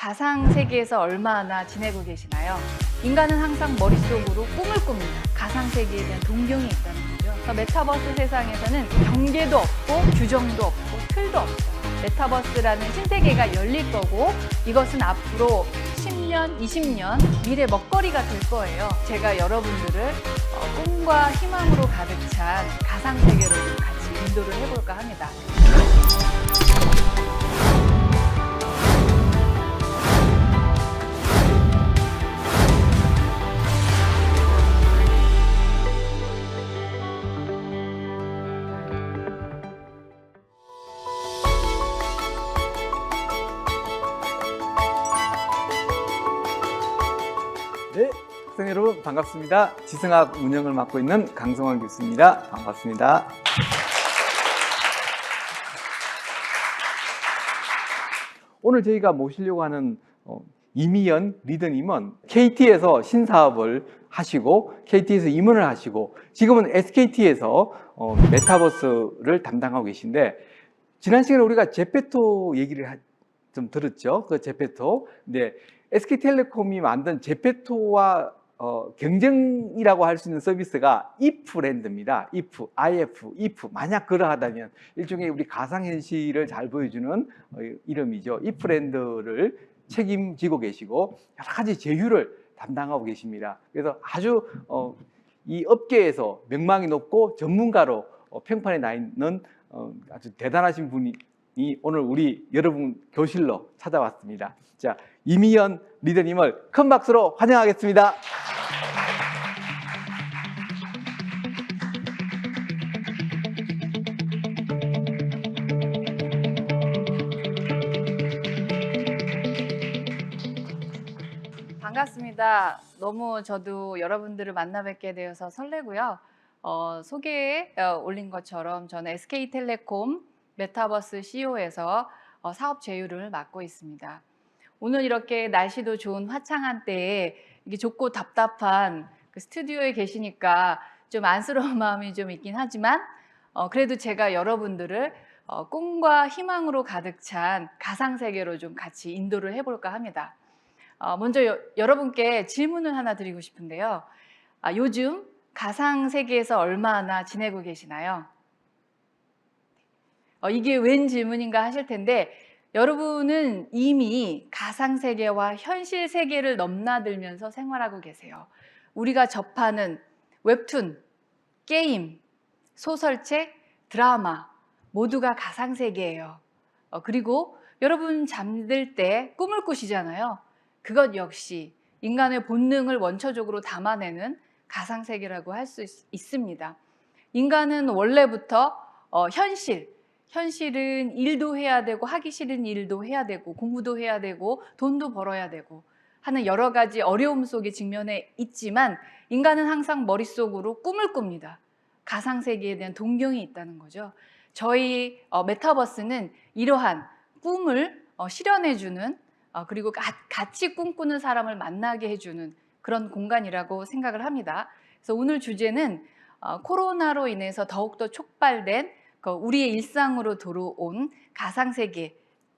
가상 세계에서 얼마나 지내고 계시나요? 인간은 항상 머릿속으로 꿈을 꿉니다. 가상 세계에 대한 동경이 있다는 거죠. 메타버스 세상에서는 경계도 없고 규정도 없고 틀도 없어요. 메타버스라는 신세계가 열릴 거고 이것은 앞으로 10년, 20년 미래 먹거리가 될 거예요. 제가 여러분들을 꿈과 희망으로 가득 찬 가상 세계로 같이 인도를 해볼까 합니다. 네, 학생 여러분 반갑습니다. 지성학 운영을 맡고 있는 강성환 교수입니다. 반갑습니다. 오늘 저희가 모시려고 하는 이미연 리더님은 KT에서 신사업을 하시고 KT에서 임원을 하시고 지금은 SKT에서 메타버스를 담당하고 계신데 지난 시간에 우리가 제페토 얘기를 좀 들었죠. 그 제페토. 근데 SK텔레콤이 만든 제페토와 경쟁이라고 할 수 있는 서비스가 IF랜드입니다. IF. 만약 그러하다면 일종의 우리 가상현실을 잘 보여주는 이름이죠. IF랜드를 책임지고 계시고 여러 가지 제휴를 담당하고 계십니다. 그래서 아주 이 업계에서 명망이 높고 전문가로 평판에 나 있는 아주 대단하신 분이 오늘 우리 여러분 교실로 찾아왔습니다. 자, 이미연 리더님을 큰 박수로 환영하겠습니다. 반갑습니다. 너무 저도 여러분들을 만나 뵙게 되어서 설레고요. 소개에 올린 것처럼 저는 SK텔레콤 메타버스 CEO에서 사업 제휴를 맡고 있습니다. 오늘 이렇게 날씨도 좋은 화창한 때에 이게 좁고 답답한 그 스튜디오에 계시니까 좀 안쓰러운 마음이 좀 있긴 하지만 그래도 제가 여러분들을 꿈과 희망으로 가득 찬 가상세계로 좀 같이 인도를 해볼까 합니다. 먼저 여러분께 질문을 하나 드리고 싶은데요. 요즘 가상세계에서 얼마나 지내고 계시나요? 이게 웬 질문인가 하실 텐데 여러분은 이미 가상세계와 현실 세계를 넘나들면서 생활하고 계세요. 우리가 접하는 웹툰, 게임, 소설책, 드라마 모두가 가상세계예요. 그리고 여러분 잠들 때 꿈을 꾸시잖아요. 그것 역시 인간의 본능을 원초적으로 담아내는 가상세계라고 할 수 있습니다. 인간은 원래부터 현실은 일도 해야 되고 하기 싫은 일도 해야 되고 공부도 해야 되고 돈도 벌어야 되고 하는 여러 가지 어려움 속에 직면해 있지만 인간은 항상 머릿속으로 꿈을 꿉니다. 가상세계에 대한 동경이 있다는 거죠. 저희 메타버스는 이러한 꿈을 실현해주는 그리고 같이 꿈꾸는 사람을 만나게 해주는 그런 공간이라고 생각을 합니다. 그래서 오늘 주제는 코로나로 인해서 더욱더 촉발된 우리의 일상으로 들어온 가상세계,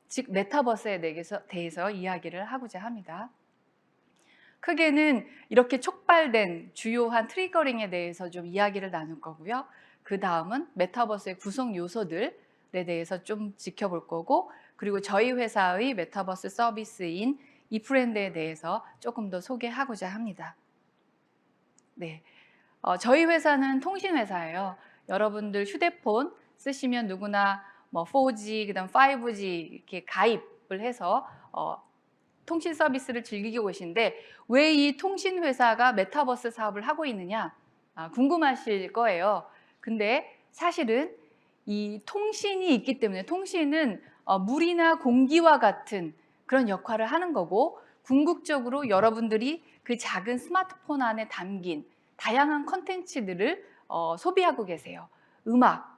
즉 메타버스에 대해서 이야기를 하고자 합니다. 크게는 이렇게 촉발된 주요한 트리거링에 대해서 좀 이야기를 나눌 거고요. 그 다음은 메타버스의 구성 요소들에 대해서 좀 지켜볼 거고 그리고 저희 회사의 메타버스 서비스인 이프랜드에 대해서 조금 더 소개하고자 합니다. 네, 저희 회사는 통신회사예요. 여러분들 휴대폰 쓰시면 누구나 4G, 그다음 5G 이렇게 가입을 해서 통신 서비스를 즐기고 계신데 왜 이 통신 회사가 메타버스 사업을 하고 있느냐 궁금하실 거예요. 근데 사실은 이 통신이 있기 때문에 통신은 물이나 공기와 같은 그런 역할을 하는 거고 궁극적으로 여러분들이 그 작은 스마트폰 안에 담긴 다양한 컨텐츠들을 소비하고 계세요. 음악,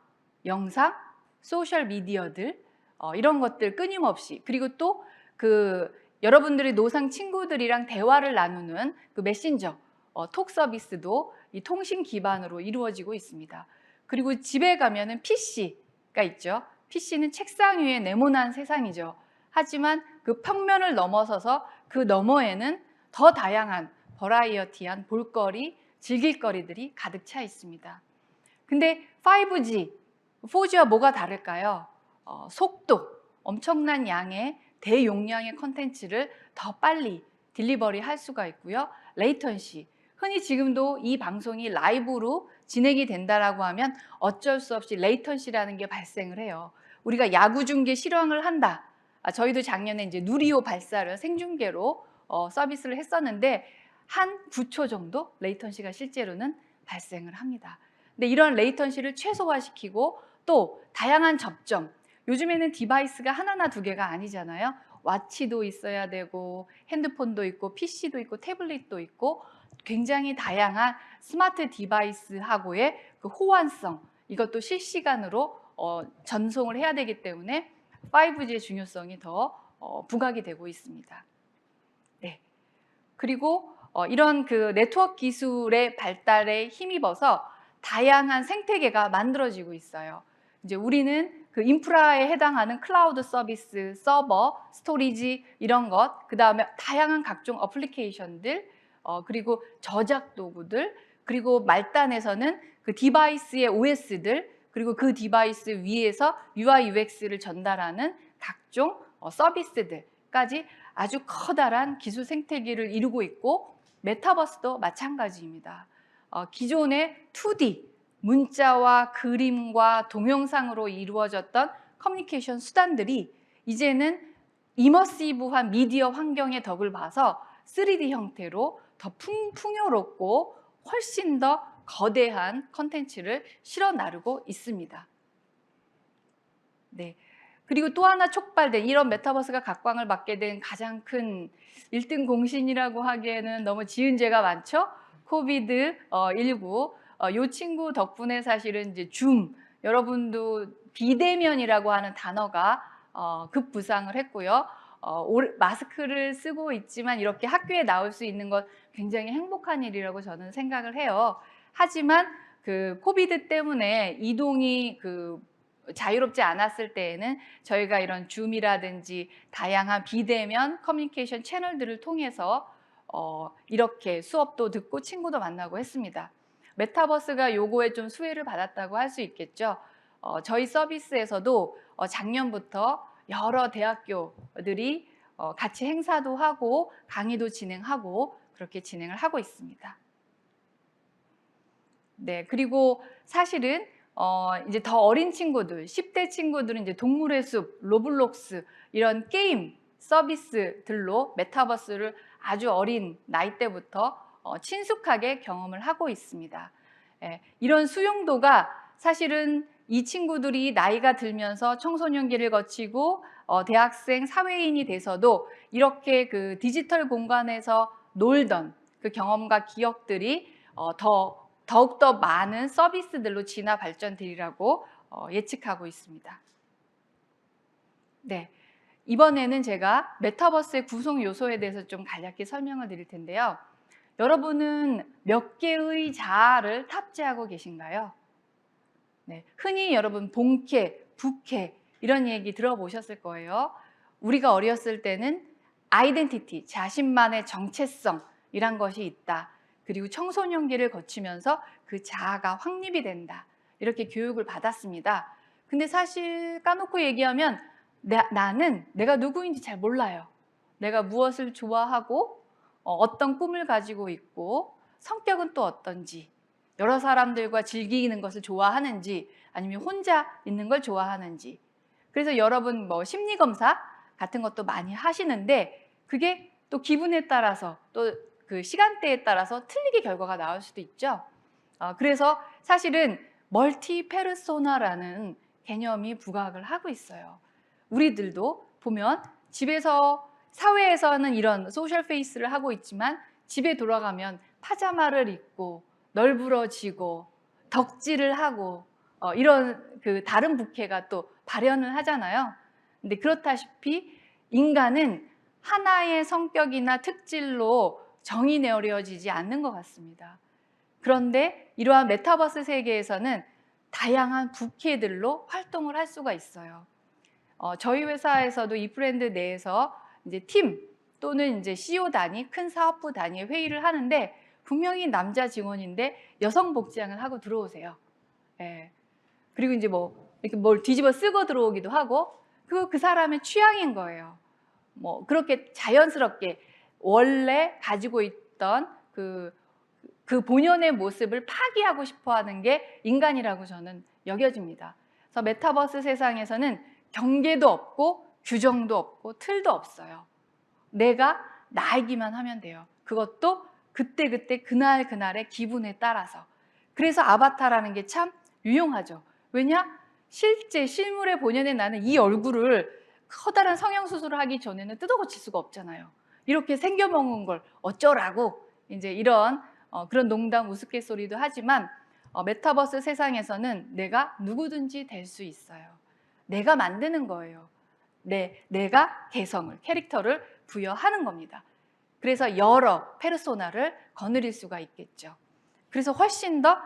영상, 소셜 미디어들 이런 것들 끊임없이 그리고 또 여러분들의 노상 친구들이랑 대화를 나누는 그 메신저, 톡 서비스도 이 통신 기반으로 이루어지고 있습니다. 그리고 집에 가면은 PC가 있죠. PC는 책상 위에 네모난 세상이죠. 하지만 그 평면을 넘어서서 그 너머에는 더 다양한 버라이어티한 볼거리, 즐길거리들이 가득 차 있습니다. 근데 5G, 4G와 뭐가 다를까요? 속도, 엄청난 양의 대용량의 컨텐츠를 더 빨리 딜리버리 할 수가 있고요. 레이턴시, 흔히 지금도 이 방송이 라이브로 진행이 된다라고 하면 어쩔 수 없이 레이턴시라는 게 발생을 해요. 우리가 야구 중계 실황을 한다. 저희도 작년에 이제 누리호 발사를 생중계로 서비스를 했었는데 한 9초 정도 레이턴시가 실제로는 발생을 합니다. 근데 이런 레이턴시를 최소화시키고 또 다양한 접점, 요즘에는 디바이스가 하나나 두 개가 아니잖아요. 와치도 있어야 되고 핸드폰도 있고 PC도 있고 태블릿도 있고 굉장히 다양한 스마트 디바이스하고의 그 호환성, 이것도 실시간으로 전송을 해야 되기 때문에 5G의 중요성이 더 부각이 되고 있습니다. 네. 그리고 이런 그 네트워크 기술의 발달에 힘입어서 다양한 생태계가 만들어지고 있어요. 이제 우리는 그 인프라에 해당하는 클라우드 서비스, 서버, 스토리지 이런 것, 그 다음에 다양한 각종 어플리케이션들, 그리고 저작 도구들, 그리고 말단에서는 그 디바이스의 OS들, 그리고 그 디바이스 위에서 UI, UX를 전달하는 각종 서비스들까지 아주 커다란 기술 생태계를 이루고 있고 메타버스도 마찬가지입니다. 기존의 2D, 문자와 그림과 동영상으로 이루어졌던 커뮤니케이션 수단들이 이제는 이머시브한 미디어 환경의 덕을 봐서 3D 형태로 더 풍요롭고 훨씬 더 거대한 컨텐츠를 실어 나르고 있습니다. 네. 그리고 또 하나 촉발된 이런 메타버스가 각광을 받게 된 가장 큰 1등 공신이라고 하기에는 너무 지은 죄가 많죠. 코비드-19. 이 친구 덕분에 사실은 이제 줌, 여러분도 비대면이라고 하는 단어가 급부상을 했고요. 마스크를 쓰고 있지만 이렇게 학교에 나올 수 있는 건 굉장히 행복한 일이라고 저는 생각을 해요. 하지만 그 코비드 때문에 이동이 자유롭지 않았을 때에는 저희가 이런 줌이라든지 다양한 비대면 커뮤니케이션 채널들을 통해서 이렇게 수업도 듣고 친구도 만나고 했습니다. 메타버스가 요거에 좀 수혜를 받았다고 할 수 있겠죠. 저희 서비스에서도 작년부터 여러 대학교들이 같이 행사도 하고 강의도 진행하고 그렇게 진행을 하고 있습니다. 네, 그리고 사실은 이제 더 어린 친구들, 10대 친구들은 이제 동물의 숲, 로블록스 이런 게임 서비스들로 메타버스를 아주 어린 나이 때부터 친숙하게 경험을 하고 있습니다. 예, 이런 수용도가 사실은 이 친구들이 나이가 들면서 청소년기를 거치고 대학생, 사회인이 돼서도 이렇게 그 디지털 공간에서 놀던 그 경험과 기억들이 더욱더 많은 서비스들로 진화 발전되리라고 예측하고 있습니다. 네, 이번에는 제가 메타버스의 구성 요소에 대해서 좀 간략히 설명을 드릴 텐데요. 여러분은 몇 개의 자아를 탑재하고 계신가요? 네, 흔히 여러분 본캐, 부캐 이런 얘기 들어보셨을 거예요. 우리가 어렸을 때는 아이덴티티, 자신만의 정체성이란 것이 있다. 그리고 청소년기를 거치면서 그 자아가 확립이 된다. 이렇게 교육을 받았습니다. 근데 사실 까놓고 얘기하면 나는 내가 누구인지 잘 몰라요. 내가 무엇을 좋아하고 어떤 꿈을 가지고 있고 성격은 또 어떤지, 여러 사람들과 즐기는 것을 좋아하는지 아니면 혼자 있는 걸 좋아하는지. 그래서 여러분 심리검사 같은 것도 많이 하시는데 그게 또 기분에 따라서 또 그 시간대에 따라서 틀리게 결과가 나올 수도 있죠. 그래서 사실은 멀티 페르소나라는 개념이 부각을 하고 있어요. 우리들도 보면 집에서 사회에서는 이런 소셜 페이스를 하고 있지만 집에 돌아가면 파자마를 입고 널브러지고 덕질을 하고 이런 그 다른 부캐가 또 발현을 하잖아요. 근데 그렇다시피 인간은 하나의 성격이나 특질로 정의 내어지지 않는 것 같습니다. 그런데 이러한 메타버스 세계에서는 다양한 부캐들로 활동을 할 수가 있어요. 저희 회사에서도 이 브랜드 내에서 이제 팀 또는 이제 CEO 단위, 큰 사업부 단위의 회의를 하는데 분명히 남자 직원인데 여성 복장을 하고 들어오세요. 예. 그리고 이제 뭐 이렇게 뭘 뒤집어 쓰고 들어오기도 하고 그 사람의 취향인 거예요. 뭐 그렇게 자연스럽게 원래 가지고 있던 그 본연의 모습을 파기하고 싶어하는 게 인간이라고 저는 여겨집니다. 그래서 메타버스 세상에서는 경계도 없고 규정도 없고 틀도 없어요. 내가 나이기만 하면 돼요. 그것도 그때그때 그날그날의 기분에 따라서. 그래서 아바타라는 게 참 유용하죠. 왜냐? 실제 실물의 본연의 나는 이 얼굴을 커다란 성형수술을 하기 전에는 뜯어 고칠 수가 없잖아요. 이렇게 생겨먹은 걸 어쩌라고 이제 이런 그런 농담 우스갯소리도 하지만 메타버스 세상에서는 내가 누구든지 될 수 있어요. 내가 만드는 거예요. 내가 개성을, 캐릭터를 부여하는 겁니다. 그래서 여러 페르소나를 거느릴 수가 있겠죠. 그래서 훨씬 더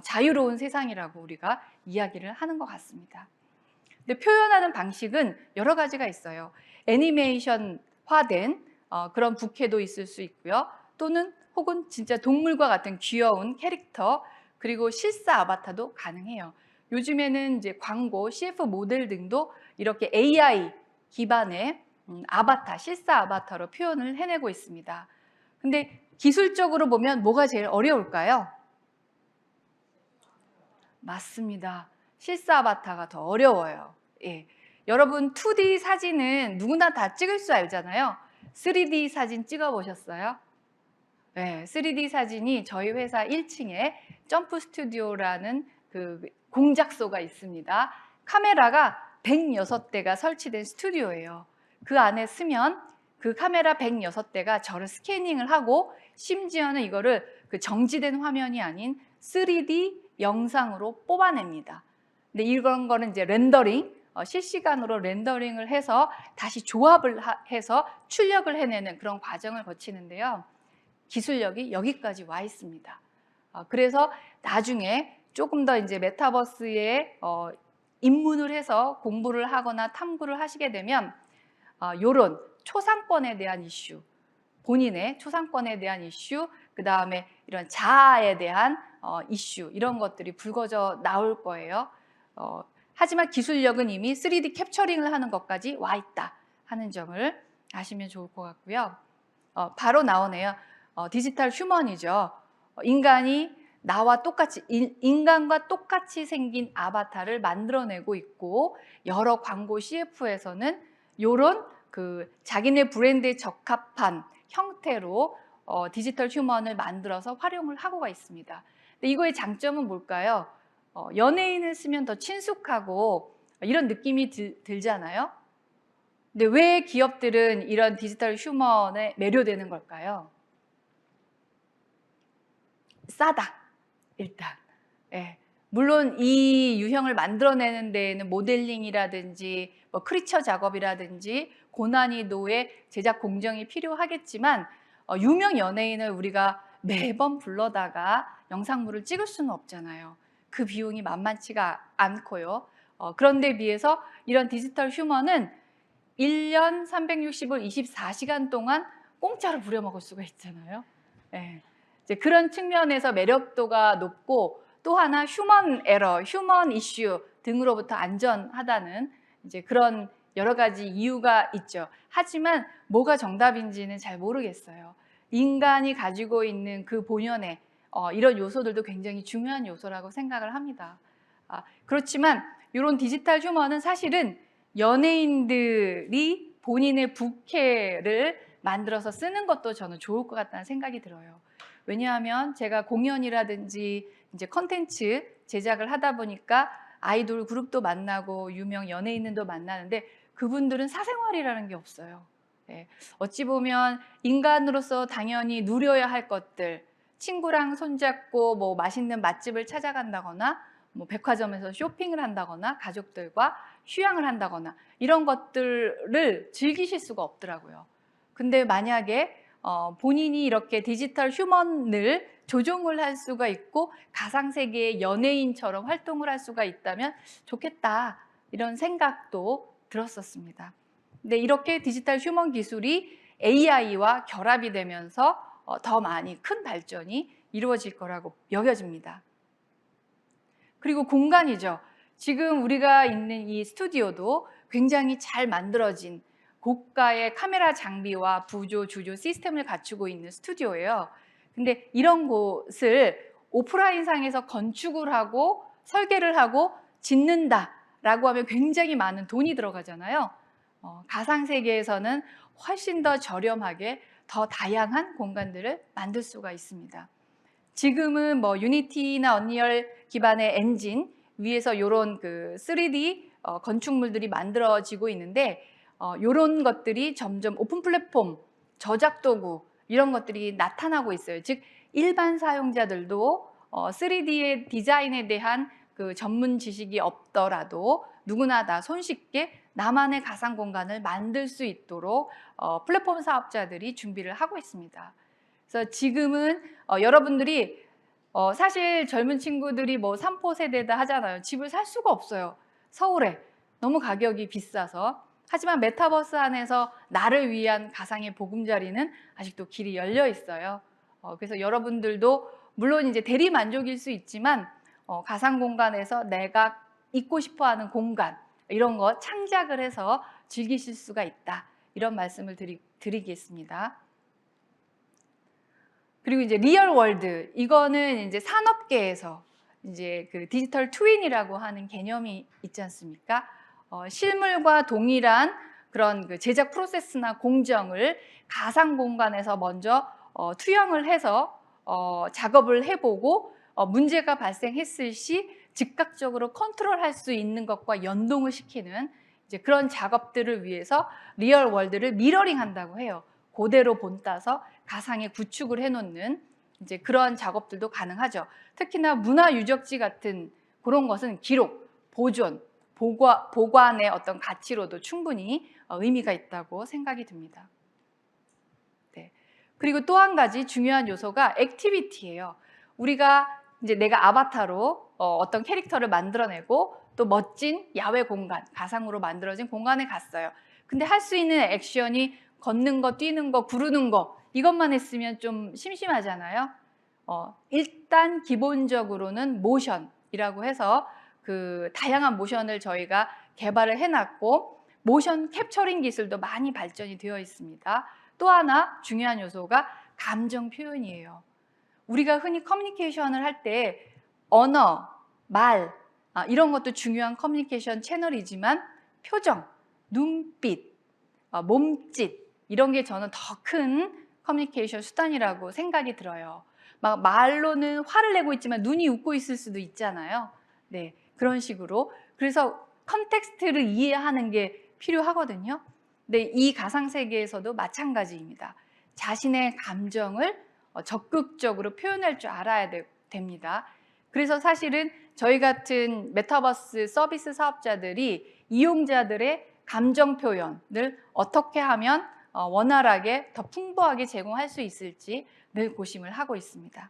자유로운 세상이라고 우리가 이야기를 하는 것 같습니다. 근데 표현하는 방식은 여러 가지가 있어요. 애니메이션화된 그런 부캐도 있을 수 있고요. 또는 혹은 진짜 동물과 같은 귀여운 캐릭터, 그리고 실사 아바타도 가능해요. 요즘에는 이제 광고, CF 모델 등도 이렇게 AI 기반의 아바타, 실사 아바타로 표현을 해내고 있습니다. 근데 기술적으로 보면 뭐가 제일 어려울까요? 맞습니다. 실사 아바타가 더 어려워요. 예. 여러분 2D 사진은 누구나 다 찍을 수 알잖아요. 3D 사진 찍어보셨어요? 네, 3D 사진이 저희 회사 1층에 점프 스튜디오라는 그 공작소가 있습니다. 카메라가 106대가 설치된 스튜디오예요. 그 안에 쓰면 그 카메라 106대가 저를 스캐닝을 하고 심지어는 이거를 그 정지된 화면이 아닌 3D 영상으로 뽑아냅니다. 근데 이런 거는 이제 렌더링, 실시간으로 렌더링을 해서 다시 조합을 해서 출력을 해내는 그런 과정을 거치는데요. 기술력이 여기까지 와 있습니다. 그래서 나중에 조금 더 이제 메타버스에 입문을 해서 공부를 하거나 탐구를 하시게 되면 이런 초상권에 대한 이슈, 본인의 초상권에 대한 이슈, 그 다음에 이런 자아에 대한 이슈, 이런 것들이 불거져 나올 거예요. 하지만 기술력은 이미 3D 캡처링을 하는 것까지 와 있다 하는 점을 아시면 좋을 것 같고요. 바로 나오네요. 디지털 휴먼이죠. 인간이 나와 똑같이, 인간과 똑같이 생긴 아바타를 만들어내고 있고, 여러 광고 CF에서는 이런 그 자기네 브랜드에 적합한 형태로 디지털 휴먼을 만들어서 활용을 하고가 있습니다. 근데 이거의 장점은 뭘까요? 연예인을 쓰면 더 친숙하고 이런 느낌이 들잖아요. 근데 왜 기업들은 이런 디지털 휴먼에 매료되는 걸까요? 싸다, 일단. 예. 물론 이 유형을 만들어내는 데에는 모델링이라든지 뭐 크리처 작업이라든지 고난이도의 제작 공정이 필요하겠지만 유명 연예인을 우리가 매번 불러다가 영상물을 찍을 수는 없잖아요. 그 비용이 만만치가 않고요. 그런데 비해서 이런 디지털 휴먼은 1년 365일 24시간 동안 공짜로 부려먹을 수가 있잖아요. 예. 이제 그런 측면에서 매력도가 높고, 또 하나 휴먼 에러, 휴먼 이슈 등으로부터 안전하다는 이제 그런 여러 가지 이유가 있죠. 하지만 뭐가 정답인지는 잘 모르겠어요. 인간이 가지고 있는 그 본연의 이런 요소들도 굉장히 중요한 요소라고 생각을 합니다. 그렇지만 이런 디지털 휴먼은 사실은 연예인들이 본인의 부캐를 만들어서 쓰는 것도 저는 좋을 것 같다는 생각이 들어요. 왜냐하면 제가 공연이라든지 이제 컨텐츠 제작을 하다 보니까 아이돌 그룹도 만나고 유명 연예인들도 만나는데 그분들은 사생활이라는 게 없어요. 네. 어찌 보면 인간으로서 당연히 누려야 할 것들, 친구랑 손잡고 뭐 맛있는 맛집을 찾아간다거나 뭐 백화점에서 쇼핑을 한다거나 가족들과 휴양을 한다거나 이런 것들을 즐기실 수가 없더라고요. 근데 만약에 본인이 이렇게 디지털 휴먼을 조종을 할 수가 있고 가상세계의 연예인처럼 활동을 할 수가 있다면 좋겠다, 이런 생각도 들었었습니다. 근데 이렇게 디지털 휴먼 기술이 AI와 결합이 되면서 더 많이 큰 발전이 이루어질 거라고 여겨집니다. 그리고 공간이죠. 지금 우리가 있는 이 스튜디오도 굉장히 잘 만들어진 고가의 카메라 장비와 부조, 주조 시스템을 갖추고 있는 스튜디오예요. 근데 이런 곳을 오프라인상에서 건축을 하고 설계를 하고 짓는다라고 하면 굉장히 많은 돈이 들어가잖아요. 가상세계에서는 훨씬 더 저렴하게 더 다양한 공간들을 만들 수가 있습니다. 지금은 뭐 유니티나 언리얼 기반의 엔진 위에서 이런 그 3D 건축물들이 만들어지고 있는데 이런 것들이 점점 오픈 플랫폼, 저작 도구 이런 것들이 나타나고 있어요. 즉 일반 사용자들도 3D의 디자인에 대한 그 전문 지식이 없더라도 누구나 다 손쉽게 나만의 가상 공간을 만들 수 있도록 플랫폼 사업자들이 준비를 하고 있습니다. 그래서 지금은 여러분들이 사실 젊은 친구들이 뭐 3포 세대다 하잖아요. 집을 살 수가 없어요. 서울에 너무 가격이 비싸서. 하지만 메타버스 안에서 나를 위한 가상의 보금자리는 아직도 길이 열려 있어요. 그래서 여러분들도 물론 이제 대리 만족일 수 있지만 가상 공간에서 내가 있고 싶어하는 공간 이런 거 창작을 해서 즐기실 수가 있다. 이런 말씀을 드리겠습니다. 그리고 이제 리얼 월드 이거는 이제 산업계에서 이제 그 디지털 트윈이라고 하는 개념이 있지 않습니까? 실물과 동일한 그런 그 제작 프로세스나 공정을 가상 공간에서 먼저 투영을 해서 작업을 해보고 문제가 발생했을 시 즉각적으로 컨트롤할 수 있는 것과 연동을 시키는 이제 그런 작업들을 위해서 리얼 월드를 미러링 한다고 해요. 그대로 본따서 가상에 구축을 해놓는 이제 그런 작업들도 가능하죠. 특히나 문화 유적지 같은 그런 것은 기록, 보존, 보관의 어떤 가치로도 충분히 의미가 있다고 생각이 듭니다. 네. 그리고 또 한 가지 중요한 요소가 액티비티예요. 우리가 이제 내가 아바타로 어떤 캐릭터를 만들어내고 또 멋진 야외 공간, 가상으로 만들어진 공간에 갔어요. 근데 할 수 있는 액션이 걷는 거, 뛰는 거, 구르는 거 이것만 했으면 좀 심심하잖아요. 일단 기본적으로는 모션이라고 해서 그 다양한 모션을 저희가 개발을 해놨고 모션 캡처링 기술도 많이 발전이 되어 있습니다. 또 하나 중요한 요소가 감정 표현이에요. 우리가 흔히 커뮤니케이션을 할 때 언어, 말 이런 것도 중요한 커뮤니케이션 채널이지만 표정, 눈빛, 몸짓 이런 게 저는 더 큰 커뮤니케이션 수단이라고 생각이 들어요. 막 말로는 화를 내고 있지만 눈이 웃고 있을 수도 있잖아요. 네, 그런 식으로. 그래서 컨텍스트를 이해하는 게 필요하거든요. 근데 이 가상 세계에서도 마찬가지입니다. 자신의 감정을 적극적으로 표현할 줄 알아야 됩니다. 그래서 사실은 저희 같은 메타버스 서비스 사업자들이 이용자들의 감정 표현을 어떻게 하면 원활하게 더 풍부하게 제공할 수 있을지 늘 고심을 하고 있습니다.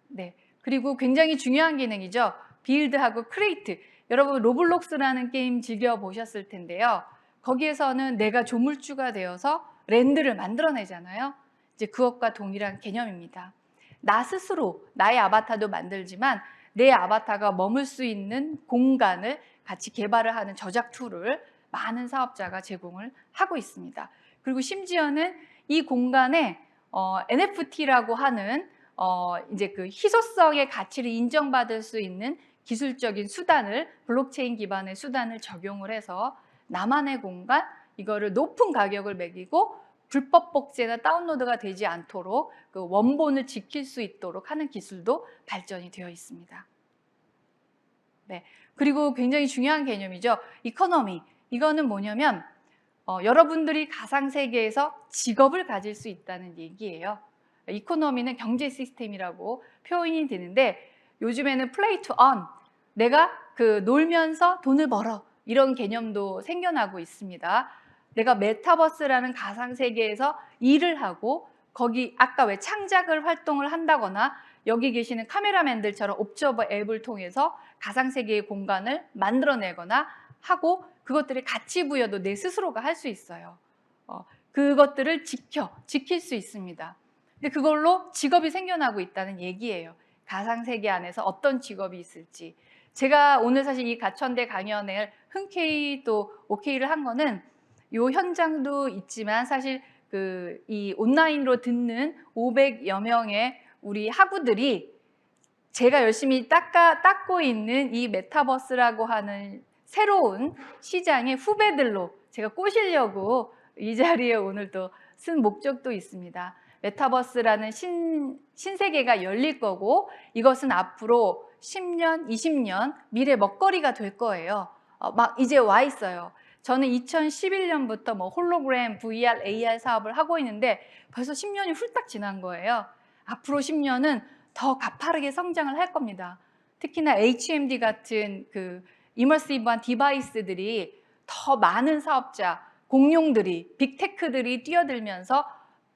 네, 그리고 굉장히 중요한 기능이죠. 빌드하고 크리에이트. 여러분 로블록스라는 게임 즐겨보셨을 텐데요. 거기에서는 내가 조물주가 되어서 랜드를 만들어내잖아요. 이제 그것과 동일한 개념입니다. 나 스스로 나의 아바타도 만들지만 내 아바타가 머물 수 있는 공간을 같이 개발을 하는 저작 툴을 많은 사업자가 제공을 하고 있습니다. 그리고 심지어는 이 공간에 NFT라고 하는 이제 그 희소성의 가치를 인정받을 수 있는 기술적인 수단을 블록체인 기반의 수단을 적용을 해서 나만의 공간 이거를 높은 가격을 매기고 불법 복제나 다운로드가 되지 않도록 그 원본을 지킬 수 있도록 하는 기술도 발전이 되어 있습니다. 네, 그리고 굉장히 중요한 개념이죠. 이코노미. 이거는 뭐냐면 여러분들이 가상 세계에서 직업을 가질 수 있다는 얘기예요. 이코노미는 경제 시스템이라고 표현이 되는데 요즘에는 플레이 투 언, 내가 그 놀면서 돈을 벌어 이런 개념도 생겨나고 있습니다. 내가 메타버스라는 가상 세계에서 일을 하고 거기 아까 왜 창작을 활동을 한다거나 여기 계시는 카메라맨들처럼 옵저버 앱을 통해서 가상 세계의 공간을 만들어내거나 하고 그것들의 가치 부여도 내 스스로가 할 수 있어요. 그것들을 지킬 수 있습니다. 근데 그걸로 직업이 생겨나고 있다는 얘기예요. 가상세계 안에서 어떤 직업이 있을지. 제가 오늘 사실 이 가천대 강연을 흔쾌히 또 오케이를 한 거는 요 현장도 있지만 사실 이 온라인으로 듣는 500여 명의 우리 학우들이 제가 열심히 닦고 있는 이 메타버스라고 하는 새로운 시장의 후배들로 제가 꼬시려고 이 자리에 오늘 또 쓴 목적도 있습니다. 메타버스라는 신세계가 열릴 거고 이것은 앞으로 10년, 20년 미래 먹거리가 될 거예요. 막 이제 와 있어요. 저는 2011년부터 뭐 홀로그램, VR, AR 사업을 하고 있는데 벌써 10년이 훌딱 지난 거예요. 앞으로 10년은 더 가파르게 성장을 할 겁니다. 특히나 HMD 같은 그 이머시브한 디바이스들이 더 많은 사업자, 공룡들이, 빅테크들이 뛰어들면서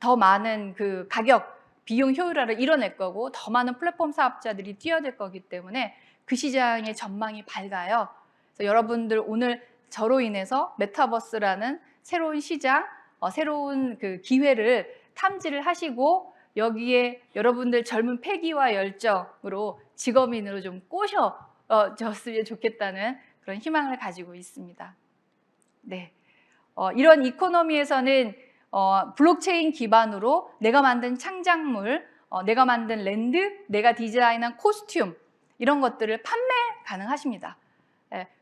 더 많은 그 가격, 비용 효율화를 이뤄낼 거고 더 많은 플랫폼 사업자들이 뛰어들 거기 때문에 그 시장의 전망이 밝아요. 그래서 여러분들 오늘 저로 인해서 메타버스라는 새로운 시장, 새로운 그 기회를 탐지를 하시고 여기에 여러분들 젊은 패기와 열정으로 직업인으로 좀 꼬셔졌으면 좋겠다는 그런 희망을 가지고 있습니다. 네, 이런 이코노미에서는 블록체인 기반으로 내가 만든 창작물, 내가 만든 랜드, 내가 디자인한 코스튬 이런 것들을 판매 가능하십니다.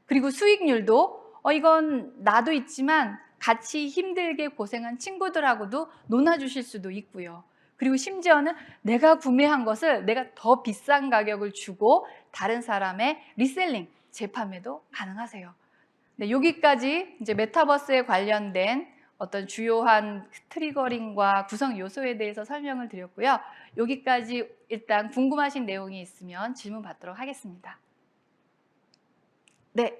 그리고 수익률도 이건 나도 있지만 같이 힘들게 고생한 친구들하고도 놀아주실 수도 있고요. 그리고 심지어는 내가 구매한 것을 내가 더 비싼 가격을 주고 다른 사람의 리셀링, 재판매도 가능하세요. 네, 여기까지 이제 메타버스에 관련된 어떤 주요한 트리거링과 구성 요소에 대해서 설명을 드렸고요. 여기까지 일단 궁금하신 내용이 있으면 질문 받도록 하겠습니다. 네.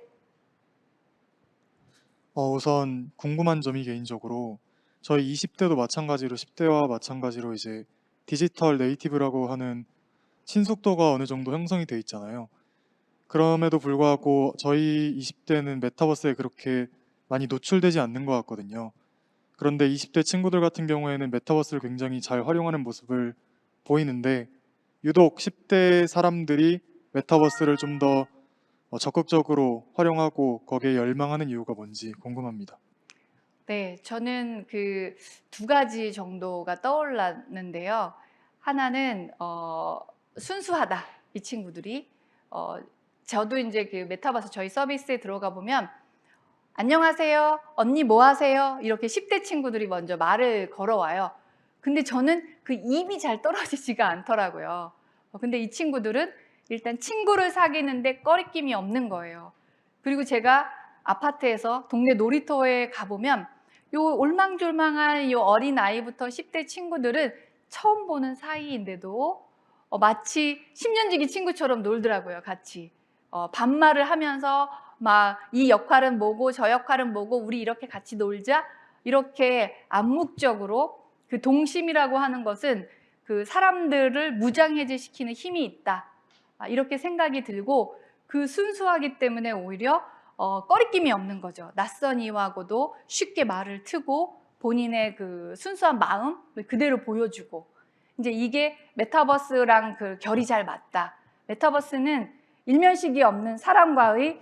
우선 궁금한 점이 개인적으로 저희 20대도 마찬가지로 10대와 마찬가지로 이제 디지털 네이티브라고 하는 친숙도가 어느 정도 형성이 돼 있잖아요. 그럼에도 불구하고 저희 20대는 메타버스에 그렇게 많이 노출되지 않는 것 같거든요. 그런데 20대 친구들 같은 경우에는 메타버스를 굉장히 잘 활용하는 모습을 보이는데 유독 10대 사람들이 메타버스를 좀 더 적극적으로 활용하고 거기에 열망하는 이유가 뭔지 궁금합니다. 네, 저는 그 두 가지 정도가 떠올랐는데요. 하나는 순수하다, 이 친구들이. 저도 이제 그 메타버스 저희 서비스에 들어가 보면 안녕하세요, 언니 뭐 하세요? 이렇게 10대 친구들이 먼저 말을 걸어와요. 근데 저는 그 입이 잘 떨어지지가 않더라고요. 근데 이 친구들은 일단 친구를 사귀는데 꺼리낌이 없는 거예요. 그리고 제가 아파트에서 동네 놀이터에 가보면 요 올망졸망한 요 어린 아이부터 10대 친구들은 처음 보는 사이인데도 마치 10년지기 친구처럼 놀더라고요, 같이. 반말을 하면서 막 이 역할은 뭐고 저 역할은 뭐고 우리 이렇게 같이 놀자, 이렇게 암묵적으로 그 동심이라고 하는 것은 그 사람들을 무장해제시키는 힘이 있다, 이렇게 생각이 들고 그 순수하기 때문에 오히려 꺼리낌이 없는 거죠. 낯선 이하고도 쉽게 말을 트고 본인의 그 순수한 마음을 그대로 보여주고, 이제 이게 메타버스랑 그 결이 잘 맞다. 메타버스는 일면식이 없는 사람과의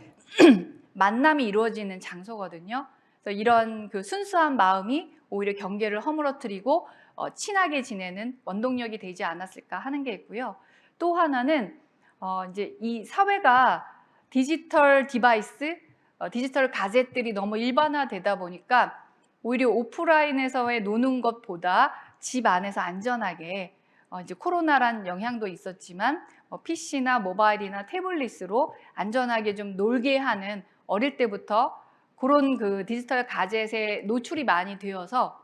만남이 이루어지는 장소거든요. 그래서 이런 그 순수한 마음이 오히려 경계를 허물어뜨리고 친하게 지내는 원동력이 되지 않았을까 하는 게 있고요. 또 하나는 이제 이 사회가 디지털 디바이스, 디지털 가젯들이 너무 일반화되다 보니까 오히려 오프라인에서의 노는 것보다 집 안에서 안전하게, 이제 코로나란 영향도 있었지만 PC나 모바일이나 태블릿으로 안전하게 좀 놀게 하는, 어릴 때부터 그런 그 디지털 가젯에 노출이 많이 되어서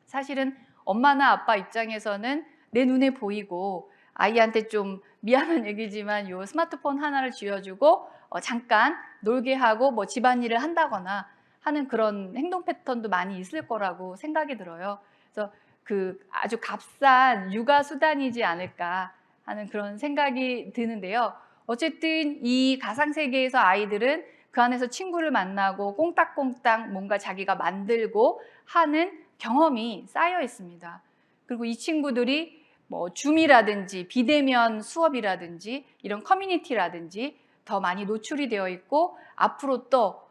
사실은 엄마나 아빠 입장에서는 내 눈에 보이고 아이한테 좀 미안한 얘기지만 요 스마트폰 하나를 쥐어주고 잠깐 놀게 하고 뭐 집안일을 한다거나 하는 그런 행동 패턴도 많이 있을 거라고 생각이 들어요. 그래서 그 아주 값싼 육아 수단이지 않을까 하는 그런 생각이 드는데요. 어쨌든 이 가상 세계에서 아이들은 그 안에서 친구를 만나고 꽁딱꽁딱 뭔가 자기가 만들고 하는 경험이 쌓여 있습니다. 그리고 이 친구들이 뭐 줌이라든지 비대면 수업이라든지 이런 커뮤니티라든지 더 많이 노출이 되어 있고 앞으로 또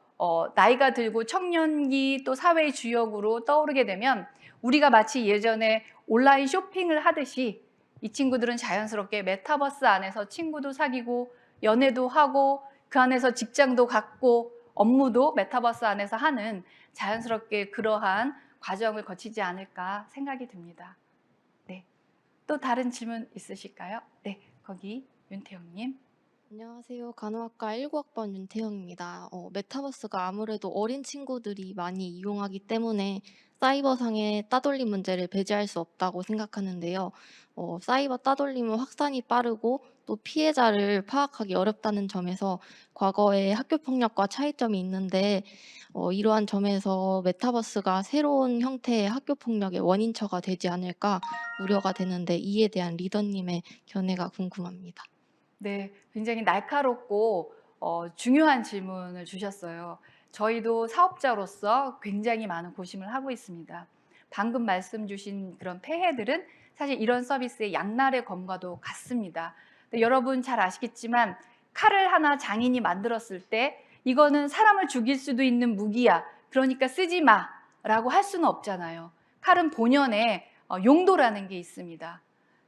나이가 들고 청년기 또 사회의 주역으로 떠오르게 되면 우리가 마치 예전에 온라인 쇼핑을 하듯이 이 친구들은 자연스럽게 메타버스 안에서 친구도 사귀고 연애도 하고 그 안에서 직장도 갖고 업무도 메타버스 안에서 하는 자연스럽게 그러한 과정을 거치지 않을까 생각이 듭니다. 네, 또 다른 질문 있으실까요? 네, 거기 윤태영님. 안녕하세요. 간호학과 19학번 윤태영입니다. 메타버스가 아무래도 어린 친구들이 많이 이용하기 때문에 사이버상의 따돌림 문제를 배제할 수 없다고 생각하는데요. 사이버 따돌림은 확산이 빠르고 또 피해자를 파악하기 어렵다는 점에서 과거에 학교 폭력과 차이점이 있는데 이러한 점에서 메타버스가 새로운 형태의 학교 폭력의 원인처가 되지 않을까 우려가 되는데 이에 대한 리더님의 견해가 궁금합니다. 네, 굉장히 날카롭고 중요한 질문을 주셨어요. 저희도 사업자로서 굉장히 많은 고심을 하고 있습니다. 방금 말씀 주신 그런 폐해들은 사실 이런 서비스의 양날의 검과도 같습니다. 근데 여러분 잘 아시겠지만 칼을 하나 장인이 만들었을 때 이거는 사람을 죽일 수도 있는 무기야. 그러니까 쓰지 마라고 할 수는 없잖아요. 칼은 본연의 용도라는 게 있습니다.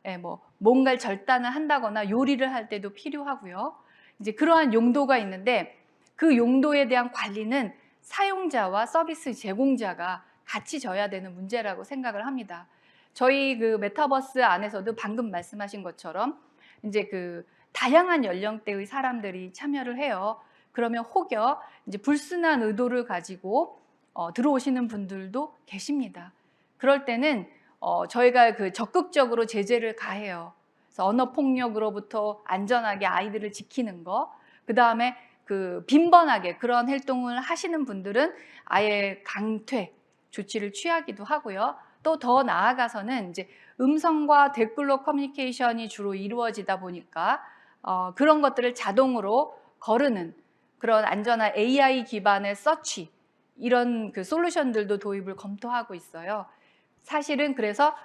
예, 뭔가를 절단을 한다거나 요리를 할 때도 필요하고요. 이제 그러한 용도가 있는데 그 용도에 대한 관리는 사용자와 서비스 제공자가 같이 져야 되는 문제라고 생각을 합니다. 저희 그 메타버스 안에서도 방금 말씀하신 것처럼 이제 그 다양한 연령대의 사람들이 참여를 해요. 그러면 혹여 이제 불순한 의도를 가지고 들어오시는 분들도 계십니다. 그럴 때는 저희가 그 적극적으로 제재를 가해요. 그래서 언어 폭력으로부터 안전하게 아이들을 지키는 거, 그 다음에 그 빈번하게 그런 활동을 하시는 분들은 아예 강퇴 조치를 취하기도 하고요. 또 더 나아가서는 이제 음성과 댓글로 커뮤니케이션이 주로 이루어지다 보니까 그런 것들을 자동으로 거르는 그런 안전한 AI 기반의 서치 이런 그 솔루션들도 도입을 검토하고 있어요. 사실은 그래서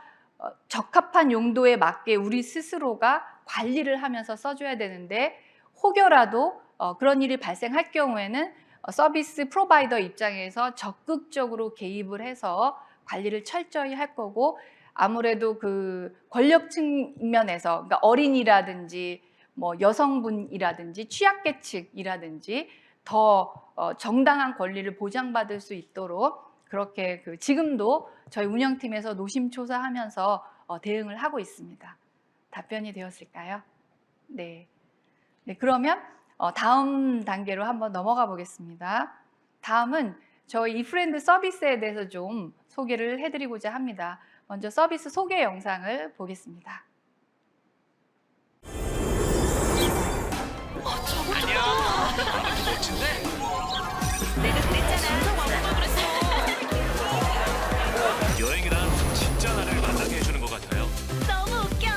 적합한 용도에 맞게 우리 스스로가 관리를 하면서 써줘야 되는데 혹여라도 그런 일이 발생할 경우에는 서비스 프로바이더 입장에서 적극적으로 개입을 해서 관리를 철저히 할 거고 아무래도 그 권력 측면에서 그러니까 어린이라든지 뭐 여성분이라든지 취약계층이라든지 더 정당한 권리를 보장받을 수 있도록 그렇게 지금도 저희 운영팀에서 노심초사하면서 대응을 하고 있습니다. 답변이 되었을까요? 네. 네, 그러면 다음 단계로 한번 넘어가 보겠습니다. 다음은 저희 이프렌드 서비스에 대해서 좀 소개를 해드리고자 합니다. 먼저 서비스 소개 영상을 보겠습니다. 내가 그랬잖아. 여행이란 진짜 나를 만나게 해주는 것 같아요. 너무 웃겨.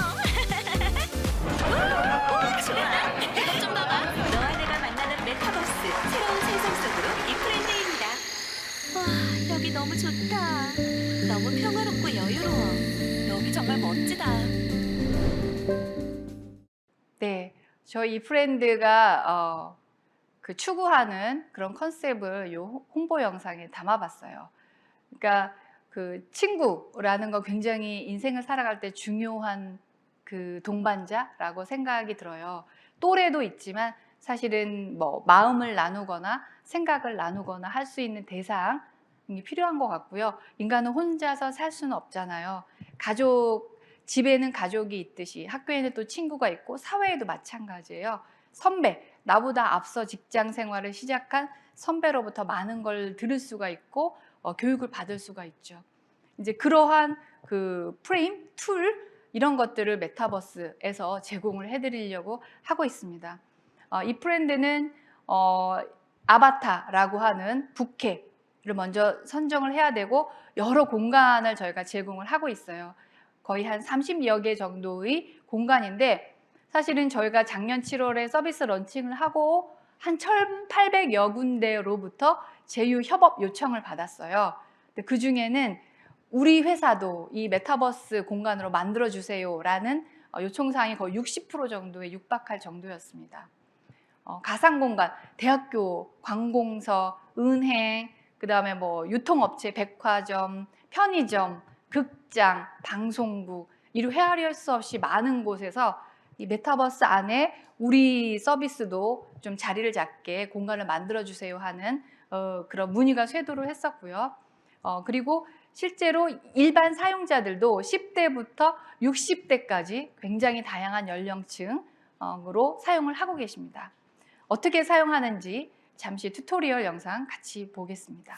좋아. 이것 좀 봐봐. 너와 내가 만나는 메타버스 새로운 세상 속으로 이프렌드입니다. 와, 여기 너무 좋다. 너무 평화롭고 여유로워. 여기 정말 멋지다. 네, 저희 이프렌드가 그 추구하는 그런 컨셉을 이 홍보 영상에 담아봤어요. 그러니까 그 친구라는 거 굉장히 인생을 살아갈 때 중요한 그 동반자라고 생각이 들어요. 또래도 있지만 사실은 뭐 마음을 나누거나 생각을 나누거나 할 수 있는 대상이 필요한 것 같고요. 인간은 혼자서 살 수는 없잖아요. 집에는 가족이 있듯이 학교에는 또 친구가 있고 사회에도 마찬가지예요. 선배, 나보다 앞서 직장 생활을 시작한 선배로부터 많은 걸 들을 수가 있고 교육을 받을 수가 있죠. 이제 그러한 그 프레임, 툴 이런 것들을 메타버스에서 제공을 해드리려고 하고 있습니다. 이프렌드는 아바타라고 하는 부캐를 먼저 선정을 해야 되고 여러 공간을 저희가 제공을 하고 있어요. 거의 한 30여 개 정도의 공간인데 사실은 저희가 작년 7월에 서비스 런칭을 하고 한 1,800여 군데로부터 제휴 협업 요청을 받았어요. 그 중에는 우리 회사도 이 메타버스 공간으로 만들어주세요라는 요청사항이 거의 60% 정도에 육박할 정도였습니다. 가상공간, 대학교, 관공서, 은행, 그 다음에 뭐 유통업체, 백화점, 편의점, 극장, 방송국, 이루 헤아릴 수 없이 많은 곳에서 이 메타버스 안에 우리 서비스도 좀 자리를 잡게 공간을 만들어주세요 하는 그런 문의가 쇄도를 했었고요. 그리고 실제로 일반 사용자들도 10대부터 60대까지 굉장히 다양한 연령층으로 사용을 하고 계십니다. 어떻게 사용하는지 잠시 튜토리얼 영상 같이 보겠습니다.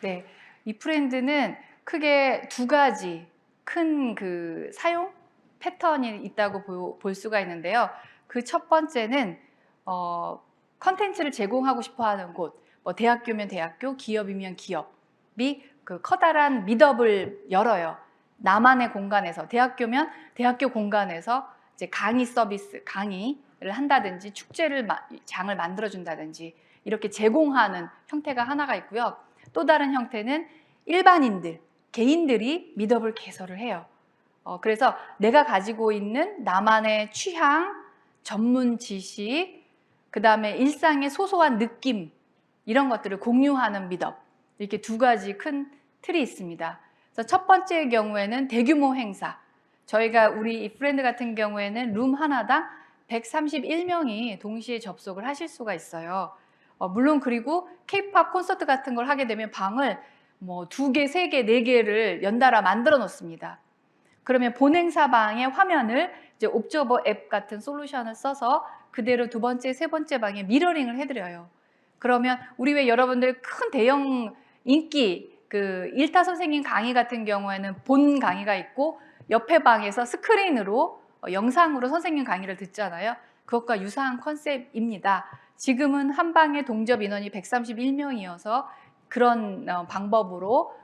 네, 이 프렌드는 크게 두 가지 큰 그 사용 패턴이 있다고 볼 수가 있는데요. 그 첫 번째는 컨텐츠를 제공하고 싶어하는 곳, 뭐 대학교면 대학교, 기업이면 기업이 그 커다란 미덥을 열어요. 나만의 공간에서, 대학교면 대학교 공간에서 이제 강의 서비스, 강의를 한다든지 장을 만들어준다든지 이렇게 제공하는 형태가 하나가 있고요. 또 다른 형태는 일반인들, 개인들이 미덥을 개설을 해요. 그래서 내가 가지고 있는 나만의 취향, 전문 지식, 그 다음에 일상의 소소한 느낌, 이런 것들을 공유하는 미덥, 이렇게 두 가지 큰 틀이 있습니다. 그래서 첫 번째의 경우에는 대규모 행사, 저희가 우리 이 프렌드 같은 경우에는 룸 하나당 131명이 동시에 접속을 하실 수가 있어요. 물론 그리고 K-팝 콘서트 같은 걸 하게 되면 방을 뭐 2개, 3개, 4개를 연달아 만들어 놓습니다. 그러면 본행사 방의 화면을 이제 옵저버 앱 같은 솔루션을 써서 그대로 두 번째, 세 번째 방에 미러링을 해드려요. 그러면 우리 왜 여러분들 큰 대형 인기 그 일타 선생님 강의 같은 경우에는 본 강의가 있고 옆에 방에서 스크린으로 영상으로 선생님 강의를 듣잖아요. 그것과 유사한 컨셉입니다. 지금은 한 방에 동접 인원이 131명이어서 그런 방법으로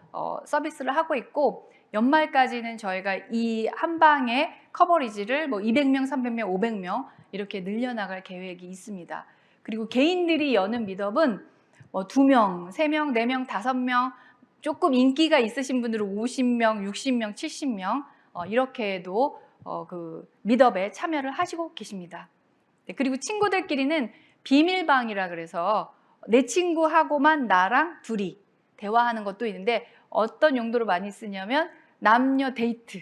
서비스를 하고 있고, 연말까지는 저희가 이 한 방의 커버리지를 뭐 200명, 300명, 500명 이렇게 늘려나갈 계획이 있습니다. 그리고 개인들이 여는 미덥은 뭐 2명, 3명, 4명, 5명, 조금 인기가 있으신 분들은 50명, 60명, 70명 이렇게도 그 미덥에 참여를 하시고 계십니다. 네, 그리고 친구들끼리는 비밀방이라 그래서 내 친구하고만 나랑 둘이 대화하는 것도 있는데, 어떤 용도로 많이 쓰냐면 남녀 데이트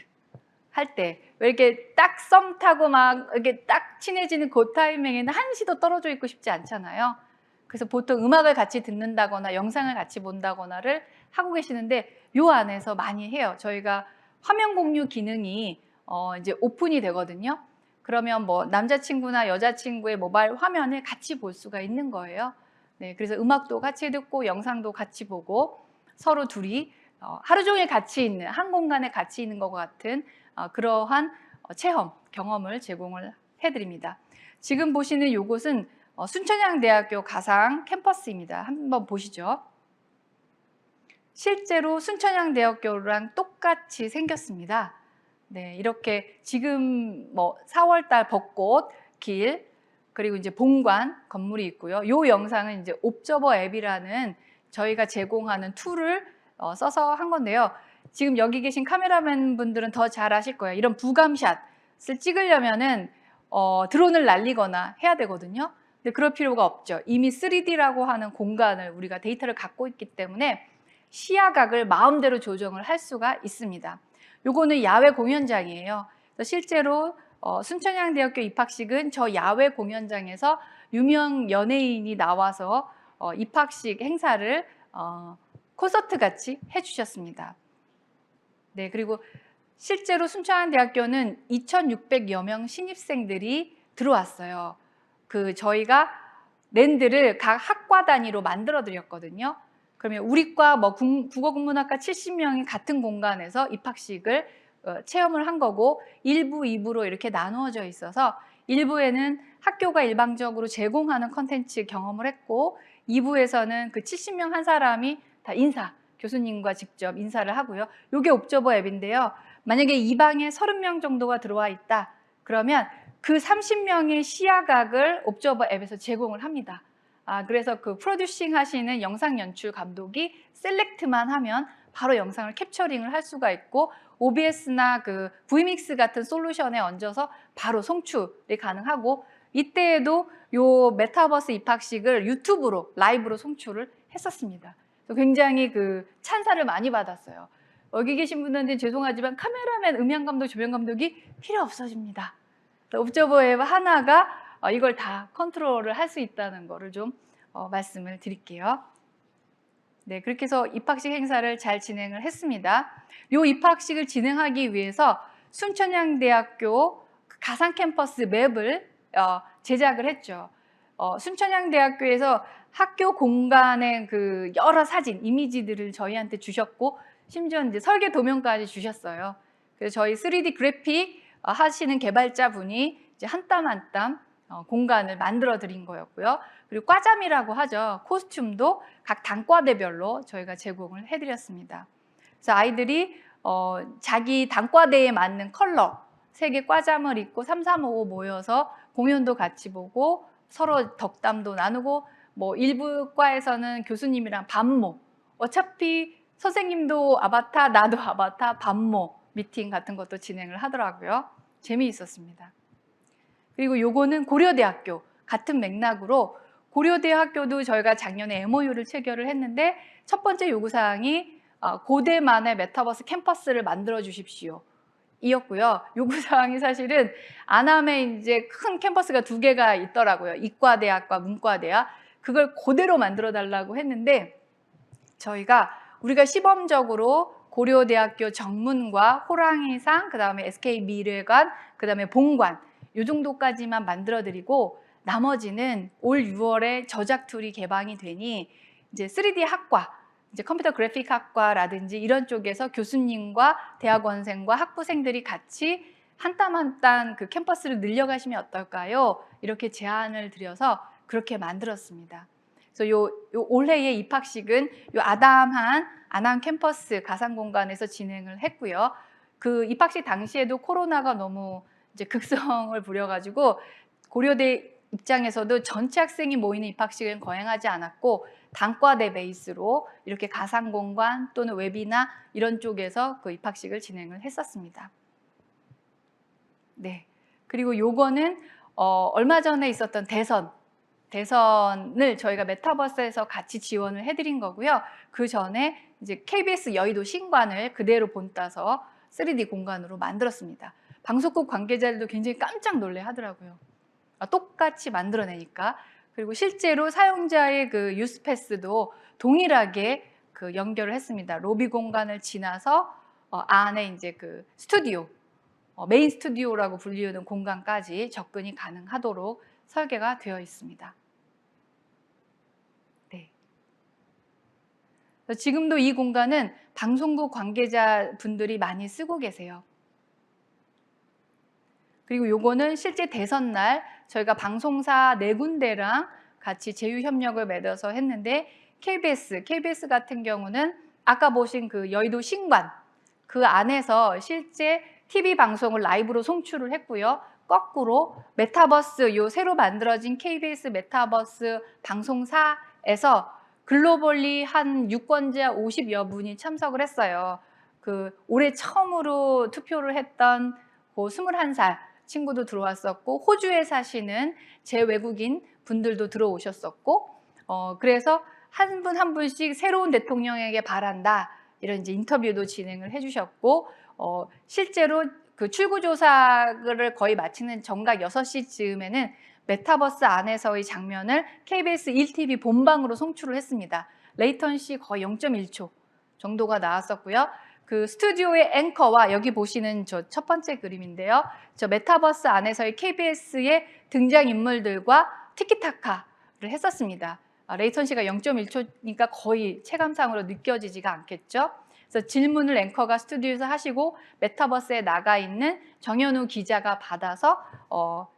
할 때 왜 이렇게 딱 썸 타고 막 이렇게 딱 친해지는 그 타이밍에는 한시도 떨어져 있고 싶지 않잖아요. 그래서 보통 음악을 같이 듣는다거나 영상을 같이 본다거나를 하고 계시는데, 요 안에서 많이 해요. 저희가 화면 공유 기능이 이제 오픈이 되거든요. 그러면 뭐 남자친구나 여자친구의 모바일 화면을 같이 볼 수가 있는 거예요. 네, 그래서 음악도 같이 듣고 영상도 같이 보고 서로 둘이 하루 종일 같이 있는, 한 공간에 같이 있는 것 같은 그러한 체험, 경험을 제공을 해드립니다. 지금 보시는 이곳은 순천향대학교 가상 캠퍼스입니다. 한번 보시죠. 실제로 순천향대학교랑 똑같이 생겼습니다. 네, 이렇게 지금 뭐 4월달 벚꽃 길, 그리고 이제 본관 건물이 있고요. 이 영상은 이제 옵저버 앱이라는 저희가 제공하는 툴을 써서 한 건데요. 지금 여기 계신 카메라맨 분들은 더 잘 아실 거예요. 이런 부감샷을 찍으려면은 드론을 날리거나 해야 되거든요. 근데 그럴 필요가 없죠. 이미 3D라고 하는 공간을 우리가 데이터를 갖고 있기 때문에 시야각을 마음대로 조정을 할 수가 있습니다. 요거는 야외 공연장이에요. 그래서 실제로 순천향대학교 입학식은 저 야외 공연장에서 유명 연예인이 나와서 입학식 행사를 콘서트 같이 해주셨습니다. 네, 그리고 실제로 순천향대학교는 2,600여 명 신입생들이 들어왔어요. 저희가 랜드를 각 학과 단위로 만들어 드렸거든요. 그러면 우리과 국어국문학과 70명이 같은 공간에서 입학식을 체험을 한 거고 1부, 2부로 이렇게 나누어져 있어서 1부에는 학교가 일방적으로 제공하는 컨텐츠 경험을 했고 2부에서는 그 70명 한 사람이 다 교수님과 직접 인사를 하고요. 이게 옵저버 앱인데요. 만약에 이 방에 30명 정도가 들어와 있다. 그러면 그 30명의 시야각을 옵저버 앱에서 제공을 합니다. 그래서 그 프로듀싱 하시는 영상 연출 감독이 셀렉트만 하면 바로 영상을 캡처링을 할 수가 있고 OBS나 그 Vmix 같은 솔루션에 얹어서 바로 송출이 가능하고 이때에도 요 메타버스 입학식을 유튜브로 라이브로 송출을 했었습니다. 굉장히 그 찬사를 많이 받았어요. 여기 계신 분들한테 죄송하지만 카메라맨, 음향감독, 조명감독이 필요 없어집니다. 옵저버 앱 하나가 이걸 다 컨트롤을 할 수 있다는 거를 좀 말씀을 드릴게요. 네, 그렇게 해서 입학식 행사를 잘 진행을 했습니다. 이 입학식을 진행하기 위해서 순천향대학교 가상 캠퍼스 맵을 제작을 했죠. 순천향대학교에서 학교 공간의 그 여러 사진, 이미지들을 저희한테 주셨고 심지어 이제 설계 도면까지 주셨어요. 그래서 저희 3D 그래픽 하시는 개발자분이 이제 한 땀 한 땀 공간을 만들어 드린 거였고요. 그리고 과잠이라고 하죠. 코스튬도 각 단과대별로 저희가 제공을 해드렸습니다. 그래서 아이들이 자기 단과대에 맞는 컬러 3개 과잠을 입고 3, 3, 5 모여서 공연도 같이 보고 서로 덕담도 나누고 일부 과에서는 교수님이랑 반모, 어차피 선생님도 아바타, 나도 아바타, 반모 미팅 같은 것도 진행을 하더라고요. 재미있었습니다. 그리고 요거는 고려대학교 같은 맥락으로 고려대학교도 저희가 작년에 MOU를 체결을 했는데 첫 번째 요구사항이 고대만의 메타버스 캠퍼스를 만들어 주십시오 이었고요. 요구사항이 사실은 안암에 이제 큰 캠퍼스가 2개가 있더라고요. 이과대학과 문과대학. 그걸 그대로 만들어 달라고 했는데 우리가 시범적으로 고려대학교 정문과 호랑이상, 그 다음에 SK미래관, 그 다음에 본관 이 정도까지만 만들어드리고 나머지는 올 6월에 저작 툴이 개방이 되니 이제 3D 학과, 이제 컴퓨터 그래픽 학과라든지 이런 쪽에서 교수님과 대학원생과 학부생들이 같이 한 땀 한 땀 그 캠퍼스를 늘려가시면 어떨까요? 이렇게 제안을 드려서 그렇게 만들었습니다. 그래서 요 올해의 입학식은 요 아담한 안암 캠퍼스 가상 공간에서 진행을 했고요. 그 입학식 당시에도 코로나가 너무 이제 극성을 부려가지고 고려대 입장에서도 전체 학생이 모이는 입학식은 거행하지 않았고 단과대 베이스로 이렇게 가상 공간 또는 웹이나 이런 쪽에서 그 입학식을 진행을 했었습니다. 네. 그리고 요거는 얼마 전에 있었던 대선을 저희가 메타버스에서 같이 지원을 해드린 거고요. 그 전에 이제 KBS 여의도 신관을 그대로 본따서 3D 공간으로 만들었습니다. 방송국 관계자들도 굉장히 깜짝 놀래 하더라고요. 똑같이 만들어내니까. 그리고 실제로 사용자의 그 유스패스도 동일하게 그 연결을 했습니다. 로비 공간을 지나서 안에 이제 그 스튜디오, 메인 스튜디오라고 불리우는 공간까지 접근이 가능하도록 설계가 되어 있습니다. 네. 지금도 이 공간은 방송국 관계자분들이 많이 쓰고 계세요. 그리고 요거는 실제 대선 날 저희가 방송사 4군데랑 같이 제휴 협력을 맺어서 했는데 KBS 같은 경우는 아까 보신 그 여의도 신관 그 안에서 실제 TV 방송을 라이브로 송출을 했고요. 거꾸로 메타버스 요 새로 만들어진 KBS 메타버스 방송사에서 글로벌리 한 유권자 50여 분이 참석을 했어요. 그 올해 처음으로 투표를 했던 그 21살 친구도 들어왔었고 호주에 사시는 재외국인 분들도 들어오셨었고 그래서 한 분 한 분씩 새로운 대통령에게 바란다 이런 이제 인터뷰도 진행을 해주셨고 실제로 그 출구조사를 거의 마치는 정각 6시 즈음에는 메타버스 안에서의 장면을 KBS 1TV 본방으로 송출을 했습니다. 레이턴시 거의 0.1초 정도가 나왔었고요. 그 스튜디오의 앵커와 여기 보시는 저 첫 번째 그림인데요. 저 메타버스 안에서의 KBS의 등장인물들과 티키타카를 했었습니다. 레이턴시가 0.1초니까 거의 체감상으로 느껴지지가 않겠죠. 그래서 질문을 앵커가 스튜디오에서 하시고 메타버스에 나가 있는 정현우 기자가 받아서